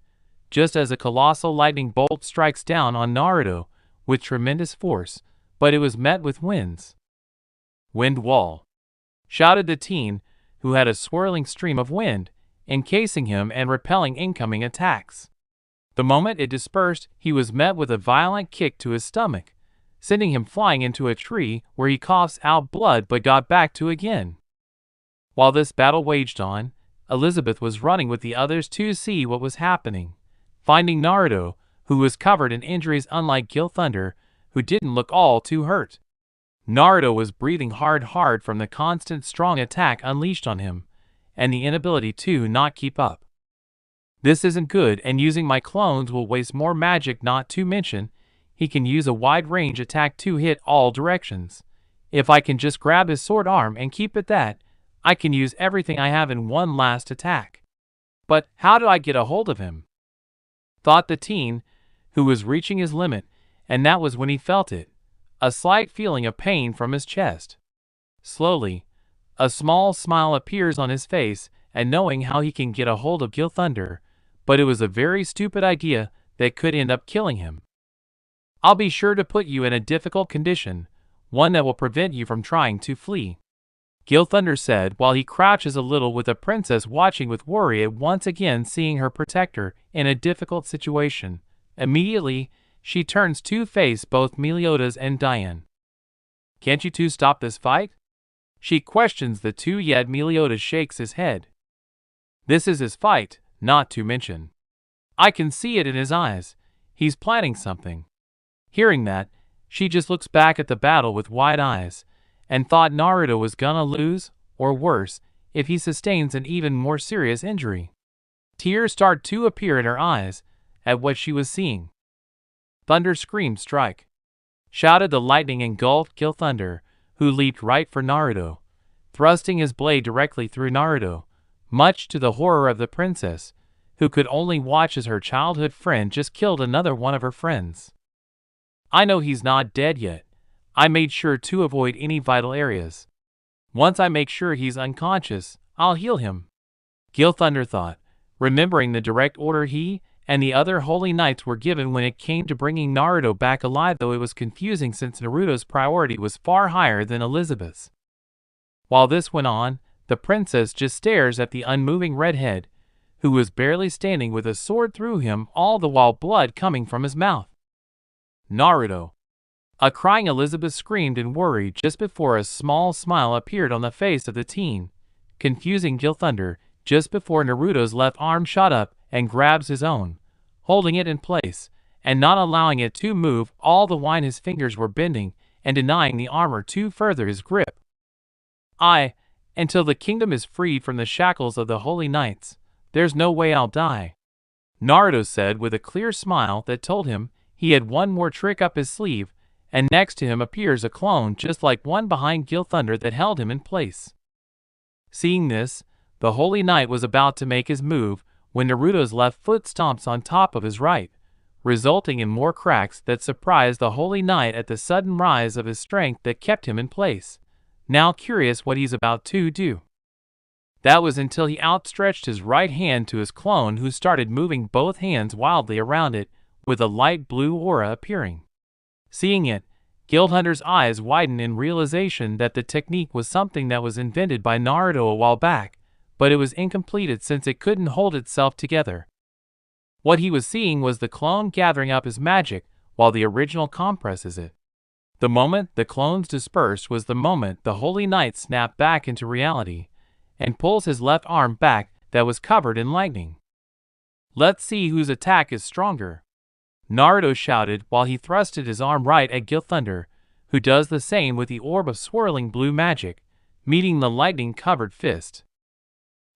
just as a colossal lightning bolt strikes down on Naruto with tremendous force, but it was met with winds. Wind Wall. Shouted the teen, who had a swirling stream of wind encasing him and repelling incoming attacks. The moment it dispersed, he was met with a violent kick to his stomach, sending him flying into a tree where he coughs out blood but got back to again. While this battle waged on, Elizabeth was running with the others to see what was happening, finding Naruto, who was covered in injuries unlike Gil Thunder, who didn't look all too hurt. Naruto was breathing hard from the constant strong attack unleashed on him, and the inability to not keep up. "This isn't good, and using my clones will waste more magic, not to mention he can use a wide-range attack to hit all directions. If I can just grab his sword arm and keep it that, I can use everything I have in one last attack. But how do I get a hold of him?" thought the teen, who was reaching his limit, and that was when he felt it, a slight feeling of pain from his chest. Slowly, a small smile appears on his face, and knowing how he can get a hold of Gil Thunder, but it was a very stupid idea that could end up killing him. "I'll be sure to put you in a difficult condition, one that will prevent you from trying to flee," Gil Thunder said while he crouches a little, with the princess watching with worry at once again seeing her protector in a difficult situation. Immediately, she turns to face both Meliodas and Diane. "Can't you two stop this fight?" she questions the two, yet Meliodas shakes his head. "This is his fight, not to mention. I can see it in his eyes. He's planning something." Hearing that, she just looks back at the battle with wide eyes, and thought Naruto was gonna lose, or worse, if he sustains an even more serious injury. Tears start to appear in her eyes at what she was seeing. "Thunder Scream Strike!" shouted the lightning engulfed Gil Thunder, who leaped right for Naruto, thrusting his blade directly through Naruto, much to the horror of the princess, who could only watch as her childhood friend just killed another one of her friends. "I know he's not dead yet. I made sure to avoid any vital areas. Once I make sure he's unconscious, I'll heal him," Gil Thunder thought, remembering the direct order he and the other holy knights were given when it came to bringing Naruto back alive, though it was confusing since Naruto's priority was far higher than Elizabeth's. While this went on, the princess just stares at the unmoving redhead, who was barely standing with a sword through him, all the while blood coming from his mouth. "Naruto!" A crying Elizabeth screamed in worry just before a small smile appeared on the face of the teen, confusing Gil Thunder just before Naruto's left arm shot up and grabs his own, holding it in place and not allowing it to move, all the while his fingers were bending and denying the armor to further his grip. Until the kingdom is freed from the shackles of the holy knights, there's no way I'll die," Naruto said with a clear smile that told him he had one more trick up his sleeve, and next to him appears a clone just like one behind Gilthunder that held him in place. Seeing this, the holy knight was about to make his move when Naruto's left foot stomps on top of his right, resulting in more cracks that surprised the holy knight at the sudden rise of his strength that kept him in place, now curious what he's about to do. That was until he outstretched his right hand to his clone, who started moving both hands wildly around it, with a light blue aura appearing. Seeing it, Guildhunter's eyes widened in realization that the technique was something that was invented by Naruto a while back, but it was incomplete since it couldn't hold itself together. What he was seeing was the clone gathering up his magic, while the original compresses it. The moment the clones dispersed was the moment the holy knight snapped back into reality, and pulls his left arm back that was covered in lightning. "Let's see whose attack is stronger," Naruto shouted while he thrusted his arm right at Gilthunder, who does the same with the orb of swirling blue magic, meeting the lightning-covered fist.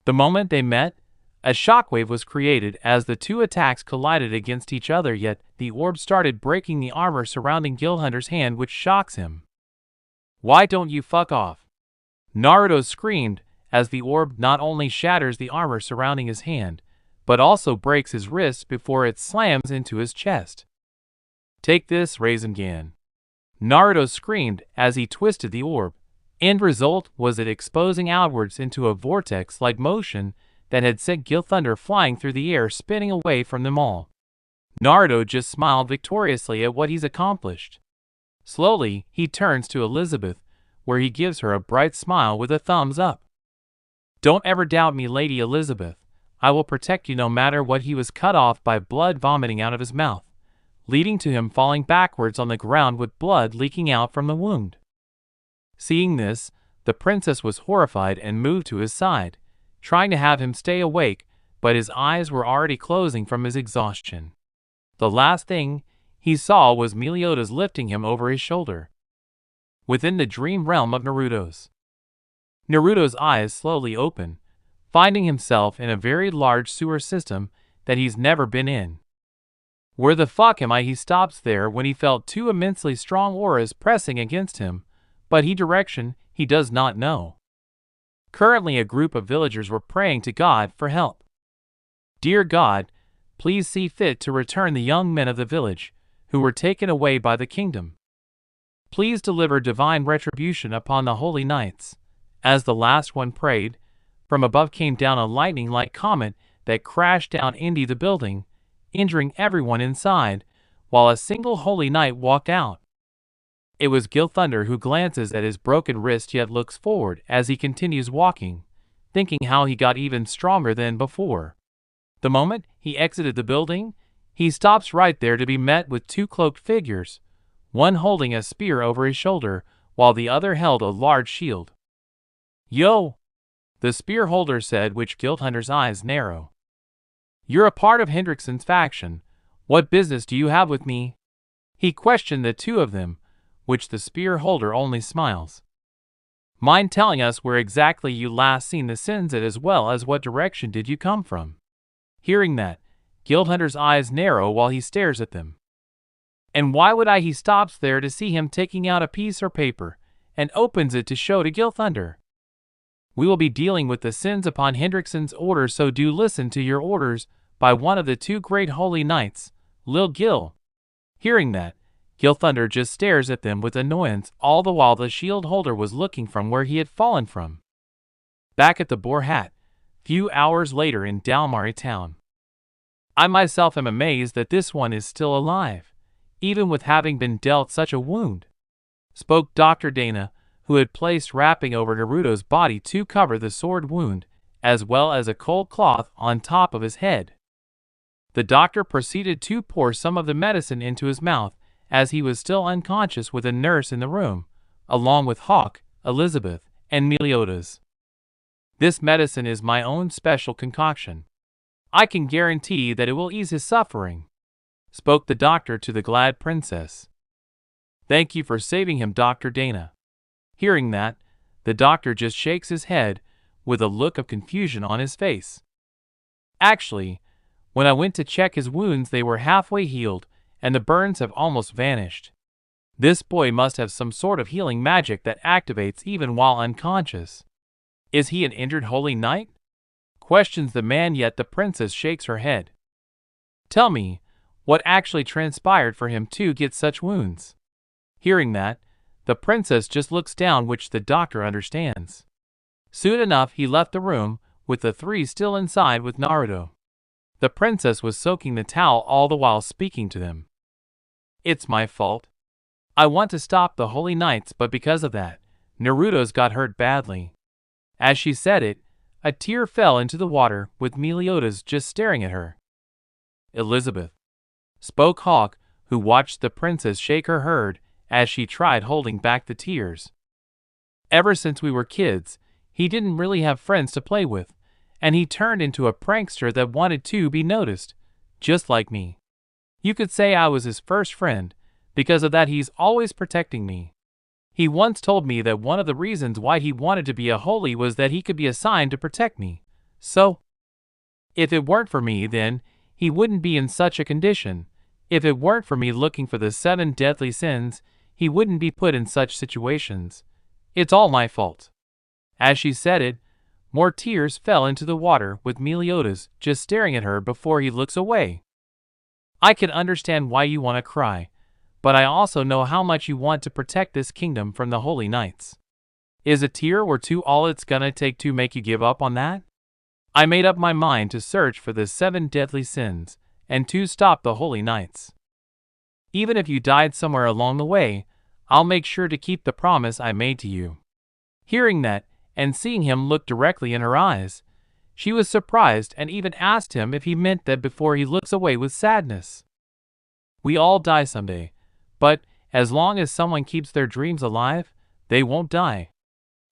The moment they met, a shockwave was created as the two attacks collided against each other, yet the orb started breaking the armor surrounding Gilthunder's hand, which shocks him. "Why don't you fuck off?" Naruto screamed as the orb not only shatters the armor surrounding his hand, but also breaks his wrist before it slams into his chest. "Take this, Rasengan," Naruto screamed as he twisted the orb. End result was it exposing outwards into a vortex-like motion that had sent Gilthunder flying through the air, spinning away from them all. Naruto just smiled victoriously at what he's accomplished. Slowly, he turns to Elizabeth, where he gives her a bright smile with a thumbs up. "Don't ever doubt me, Lady Elizabeth. I will protect you no matter what." He was cut off by blood vomiting out of his mouth, leading to him falling backwards on the ground with blood leaking out from the wound. Seeing this, the princess was horrified and moved to his side, trying to have him stay awake, but his eyes were already closing from his exhaustion. The last thing he saw was Meliodas lifting him over his shoulder. Within the dream realm of Naruto's eyes slowly open, finding himself in a very large sewer system that he's never been in. "Where the fuck am I?" He stops there when he felt two immensely strong auras pressing against him, but he does not know. Currently, a group of villagers were praying to God for help. "Dear God, please see fit to return the young men of the village, who were taken away by the kingdom. Please deliver divine retribution upon the holy knights." As the last one prayed, from above came down a lightning-like comet that crashed down into the building, injuring everyone inside, while a single holy knight walked out. It was Gilthunder, who glances at his broken wrist yet looks forward as he continues walking, thinking how he got even stronger than before. The moment he exited the building, he stops right there to be met with two cloaked figures, one holding a spear over his shoulder, while the other held a large shield. "Yo!" the spear holder said, which Gilthunder's eyes narrow. "You're a part of Hendrickson's faction. What business do you have with me?" he questioned the two of them, which the spear holder only smiles. "Mind telling us where exactly you last seen the Senzet, as well as what direction did you come from?" Hearing that, Gilthunder's eyes narrow while he stares at them. "And why would I?" He stops there to see him taking out a piece of paper, and opens it to show to Gilthunder. "We will be dealing with the sins upon Hendrickson's orders, so do listen to your orders by one of the two great holy knights, Lil Gil." Hearing that, Gilthunder just stares at them with annoyance, all the while the shield holder was looking from where he had fallen from. Back at the Boar Hat, few hours later in Dalmari town. "I myself am amazed that this one is still alive, even with having been dealt such a wound," spoke Dr. Dana, who had placed wrapping over Naruto's body to cover the sword wound, as well as a cold cloth on top of his head. The doctor proceeded to pour some of the medicine into his mouth, as he was still unconscious, with a nurse in the room, along with Hawk, Elizabeth, and Meliodas. "This medicine is my own special concoction. I can guarantee that it will ease his suffering," spoke the doctor to the glad princess. "Thank you for saving him, Dr. Dana." Hearing that, The doctor just shakes his head with a look of confusion on his face. Actually, when I went to check his wounds, they were halfway healed, and the burns have almost vanished. This boy must have some sort of healing magic that activates even while unconscious. Is he an injured holy knight? Questions the man, yet the princess shakes her head. Tell me, what actually transpired for him to get such wounds? Hearing that, the princess just looks down, which the doctor understands. Soon enough, he left the room, with the three still inside with Naruto. The princess was soaking the towel all the while speaking to them. It's my fault. I want to stop the holy knights, but because of that, Naruto's got hurt badly. As she said it, a tear fell into the water, with Meliodas just staring at her. Elizabeth, spoke Hawk, who watched the princess shake her head as she tried holding back the tears. Ever since we were kids, he didn't really have friends to play with, and he turned into a prankster that wanted to be noticed, just like me. You could say I was his first friend. Because of that, he's always protecting me. He once told me that one of the reasons why he wanted to be a holy was that he could be assigned to protect me. So, if it weren't for me, then he wouldn't be in such a condition. If it weren't for me looking for the 7 deadly sins, he wouldn't be put in such situations. It's all my fault. As she said it, more tears fell into the water, with Meliodas just staring at her before he looks away. I can understand why you want to cry, but I also know how much you want to protect this kingdom from the holy knights. Is a tear or two all it's gonna take to make you give up on that? I made up my mind to search for the 7 deadly sins, and to stop the holy knights. Even if you died somewhere along the way, I'll make sure to keep the promise I made to you. Hearing that, and seeing him look directly in her eyes, she was surprised and even asked him if he meant that before he looks away with sadness. We all die someday. But, as long as someone keeps their dreams alive, they won't die.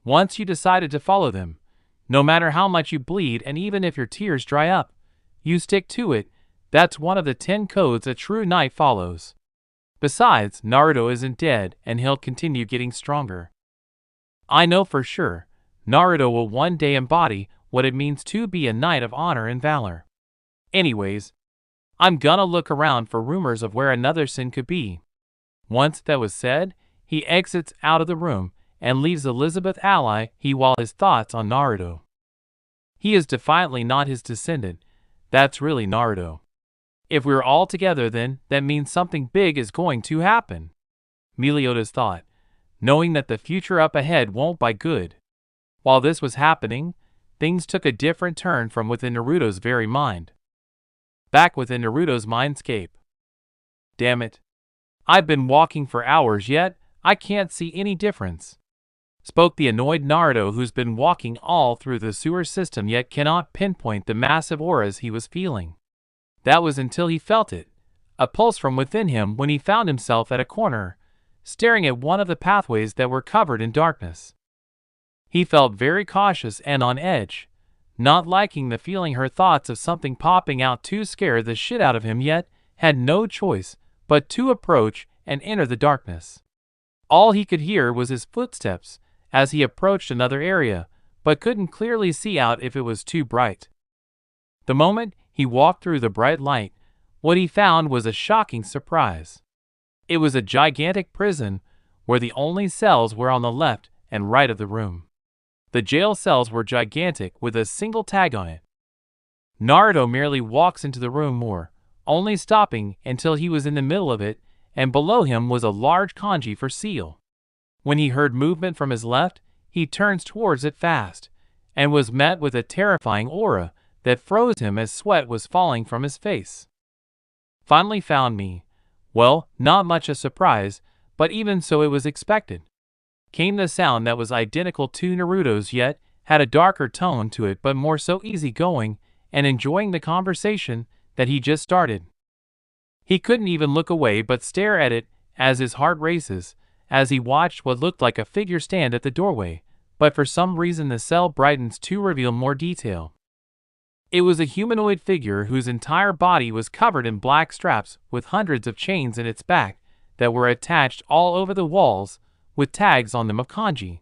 Once you decided to follow them, no matter how much you bleed and even if your tears dry up, you stick to it. That's one of the 10 codes a true knight follows. Besides, Naruto isn't dead and he'll continue getting stronger. I know for sure, Naruto will one day embody what it means to be a knight of honor and valor. Anyways, I'm gonna look around for rumors of where another sin could be. Once that was said, he exits out of the room and leaves Elizabeth ally while his thoughts on Naruto. He is defiantly not his descendant. That's really Naruto. If we're all together, then that means something big is going to happen. Meliodas thought, knowing that the future up ahead won't be good. While this was happening, things took a different turn from within Naruto's very mind. Back within Naruto's mindscape. Damn it. I've been walking for hours yet, I can't see any difference. Spoke the annoyed Naruto, who's been walking all through the sewer system yet cannot pinpoint the massive auras he was feeling. That was until he felt it, a pulse from within him, when he found himself at a corner, staring at one of the pathways that were covered in darkness. He felt very cautious and on edge, not liking the feeling, her thoughts of something popping out to scare the shit out of him, yet had no choice but to approach and enter the darkness. All he could hear was his footsteps as he approached another area, but couldn't clearly see out if it was too bright. The moment he walked through the bright light, what he found was a shocking surprise. It was a gigantic prison, where the only cells were on the left and right of the room. The jail cells were gigantic, with a single tag on it. Naruto merely walks into the room more, only stopping until he was in the middle of it, and below him was a large kanji for seal. When he heard movement from his left, he turns towards it fast, and was met with a terrifying aura that froze him as sweat was falling from his face. Finally found me. Well, not much a surprise, but even so it was expected. Came the sound that was identical to Naruto's, yet had a darker tone to it, but more so easygoing and enjoying the conversation that he just started. He couldn't even look away but stare at it as his heart races, as he watched what looked like a figure stand at the doorway, but for some reason the cell brightens to reveal more detail. It was a humanoid figure whose entire body was covered in black straps with hundreds of chains in its back that were attached all over the walls with tags on them of kanji.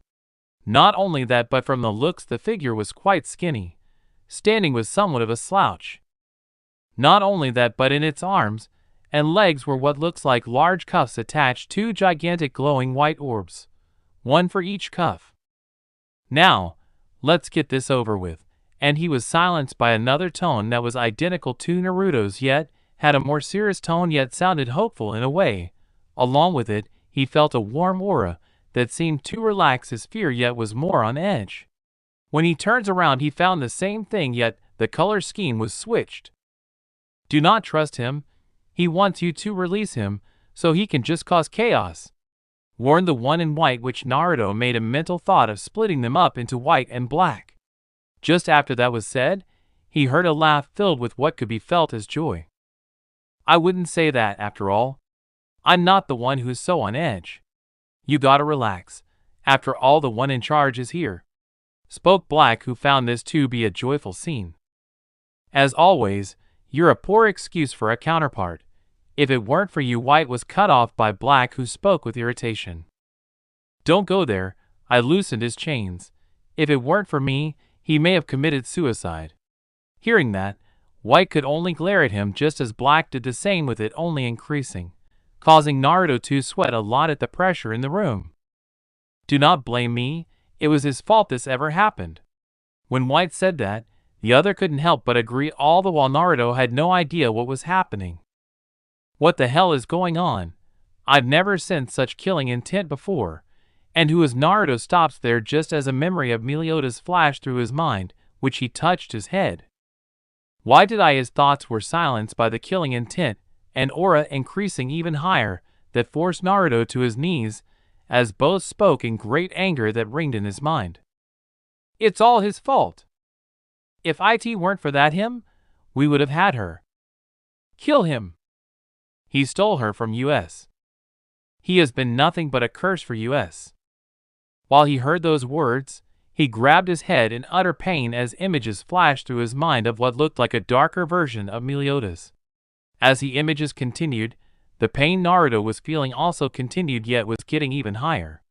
Not only that, but from the looks the figure was quite skinny, standing with somewhat of a slouch. Not only that, but in its arms and legs were what looks like large cuffs attached to gigantic glowing white orbs, one for each cuff. Now, let's get this over with. And he was silenced by another tone that was identical to Naruto's, yet had a more serious tone, yet sounded hopeful in a way. Along with it, he felt a warm aura that seemed to relax his fear, yet was more on edge. When he turns around, he found the same thing, yet the color scheme was switched. Do not trust him. He wants you to release him, so he can just cause chaos, warned the one in white, which Naruto made a mental thought of splitting them up into white and black. Just after that was said, he heard a laugh filled with what could be felt as joy. I wouldn't say that, after all. I'm not the one who's so on edge. You gotta relax. After all, the one in charge is here, spoke Black, who found this to be a joyful scene. As always, you're a poor excuse for a counterpart. If it weren't for you, White was cut off by Black, who spoke with irritation. Don't go there. I loosened his chains. If it weren't for me, he may have committed suicide. Hearing that, White could only glare at him, just as Black did the same, with it only increasing, causing Naruto to sweat a lot at the pressure in the room. Do not blame me. It was his fault this ever happened. When White said that, the other couldn't help but agree, all the while Naruto had no idea what was happening. What the hell is going on? I've never sensed such killing intent before. And who is Naruto? Stops there just as a memory of Meliodas flashed through his mind, which he touched his head. Why did I? His thoughts were silenced by the killing intent, an aura increasing even higher, that forced Naruto to his knees, as both spoke in great anger that ringed in his mind. It's all his fault. If it weren't for that him, we would have had her. Kill him. He stole her from us. He has been nothing but a curse for us. While he heard those words, he grabbed his head in utter pain as images flashed through his mind of what looked like a darker version of Meliodas. As the images continued, the pain Naruto was feeling also continued, yet was getting even higher.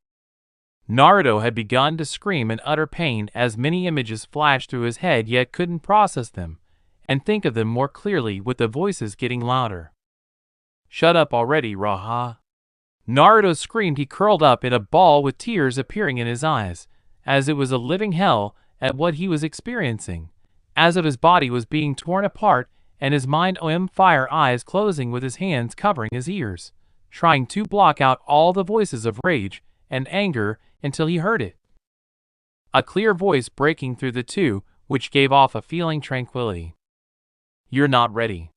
Naruto had begun to scream in utter pain as many images flashed through his head, yet couldn't process them and think of them more clearly, with the voices getting louder. Shut up already, Raha. Naruto screamed. He curled up in a ball with tears appearing in his eyes, as it was a living hell at what he was experiencing, as if his body was being torn apart and his mind on fire, eyes closing with his hands covering his ears, trying to block out all the voices of rage and anger until he heard it. A clear voice breaking through the two, which gave off a feeling tranquility. You're not ready.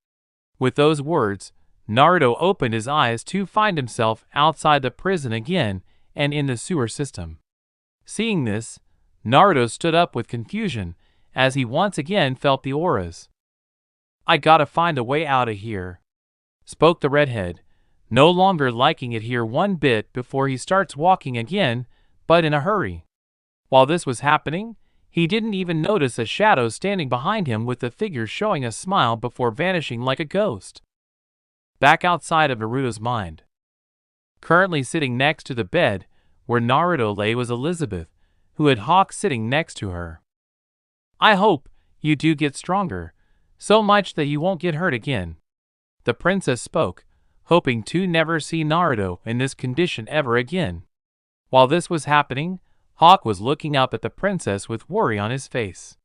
With those words, Naruto opened his eyes to find himself outside the prison again and in the sewer system. Seeing this, Naruto stood up with confusion as he once again felt the auras. I gotta find a way out of here, spoke the redhead, no longer liking it here one bit before he starts walking again, but in a hurry. While this was happening, he didn't even notice a shadow standing behind him, with the figure showing a smile before vanishing like a ghost. Back outside of Naruto's mind. Currently sitting next to the bed where Naruto lay was Elizabeth, who had Hawk sitting next to her. I hope you do get stronger, so much that you won't get hurt again, the princess spoke, hoping to never see Naruto in this condition ever again. While this was happening, Hawk was looking up at the princess with worry on his face.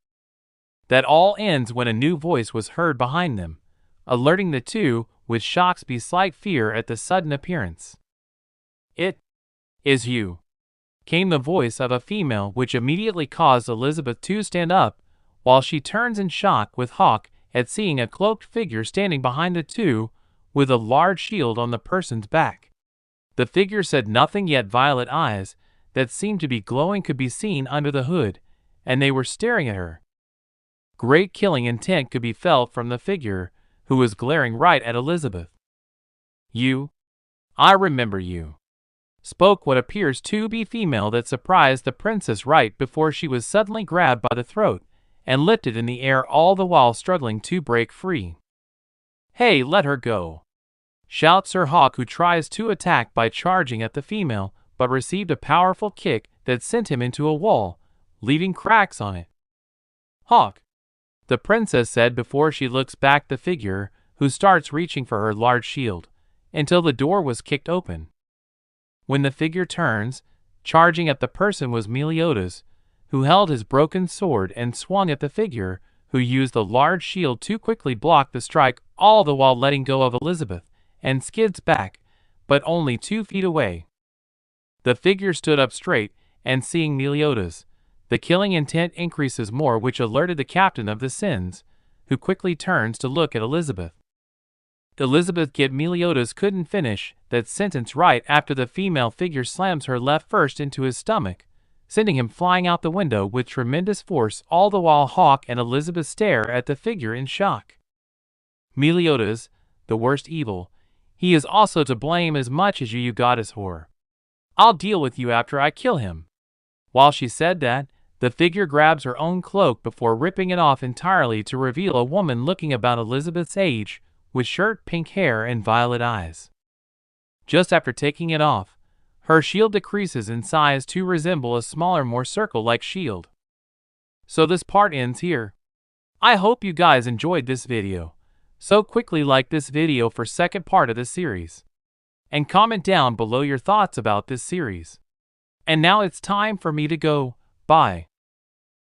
That all ends when a new voice was heard behind them, alerting the two with shocks be slight fear at the sudden appearance. It is you, came the voice of a female, which immediately caused Elizabeth to stand up, while she turns in shock with Hawk at seeing a cloaked figure standing behind the two, with a large shield on the person's back. The figure said nothing, yet violet eyes that seemed to be glowing could be seen under the hood, and they were staring at her. Great killing intent could be felt from the figure, who was glaring right at Elizabeth. You? I remember you, spoke what appears to be female that surprised the princess right before she was suddenly grabbed by the throat and lifted in the air, all the while struggling to break free. Hey, let her go, shouts Sir Hawk, who tries to attack by charging at the female, but received a powerful kick that sent him into a wall, leaving cracks on it. "Hawk," the princess said before she looks back the figure, who starts reaching for her large shield, until the door was kicked open. When the figure turns, charging at the person was Meliodas, who held his broken sword and swung at the figure, who used the large shield to quickly block the strike, all the while letting go of Elizabeth, and skids back, but only 2 feet away. The figure stood up straight, and seeing Meliodas, the killing intent increases more, which alerted the captain of the sins, who quickly turns to look at Elizabeth. Elizabeth yet Meliodas couldn't finish that sentence right after the female figure slams her left fist into his stomach, sending him flying out the window with tremendous force, all the while Hawk and Elizabeth stare at the figure in shock. Meliodas, the worst evil, he is also to blame as much as you goddess whore. I'll deal with you after I kill him. While she said that, the figure grabs her own cloak before ripping it off entirely to reveal a woman looking about Elizabeth's age, with short pink hair and violet eyes. Just after taking it off, her shield decreases in size to resemble a smaller, more circle-like shield. So this part ends here. I hope you guys enjoyed this video. So quickly like this video for second part of the series. And comment down below your thoughts about this series. And now it's time for me to go. Bye.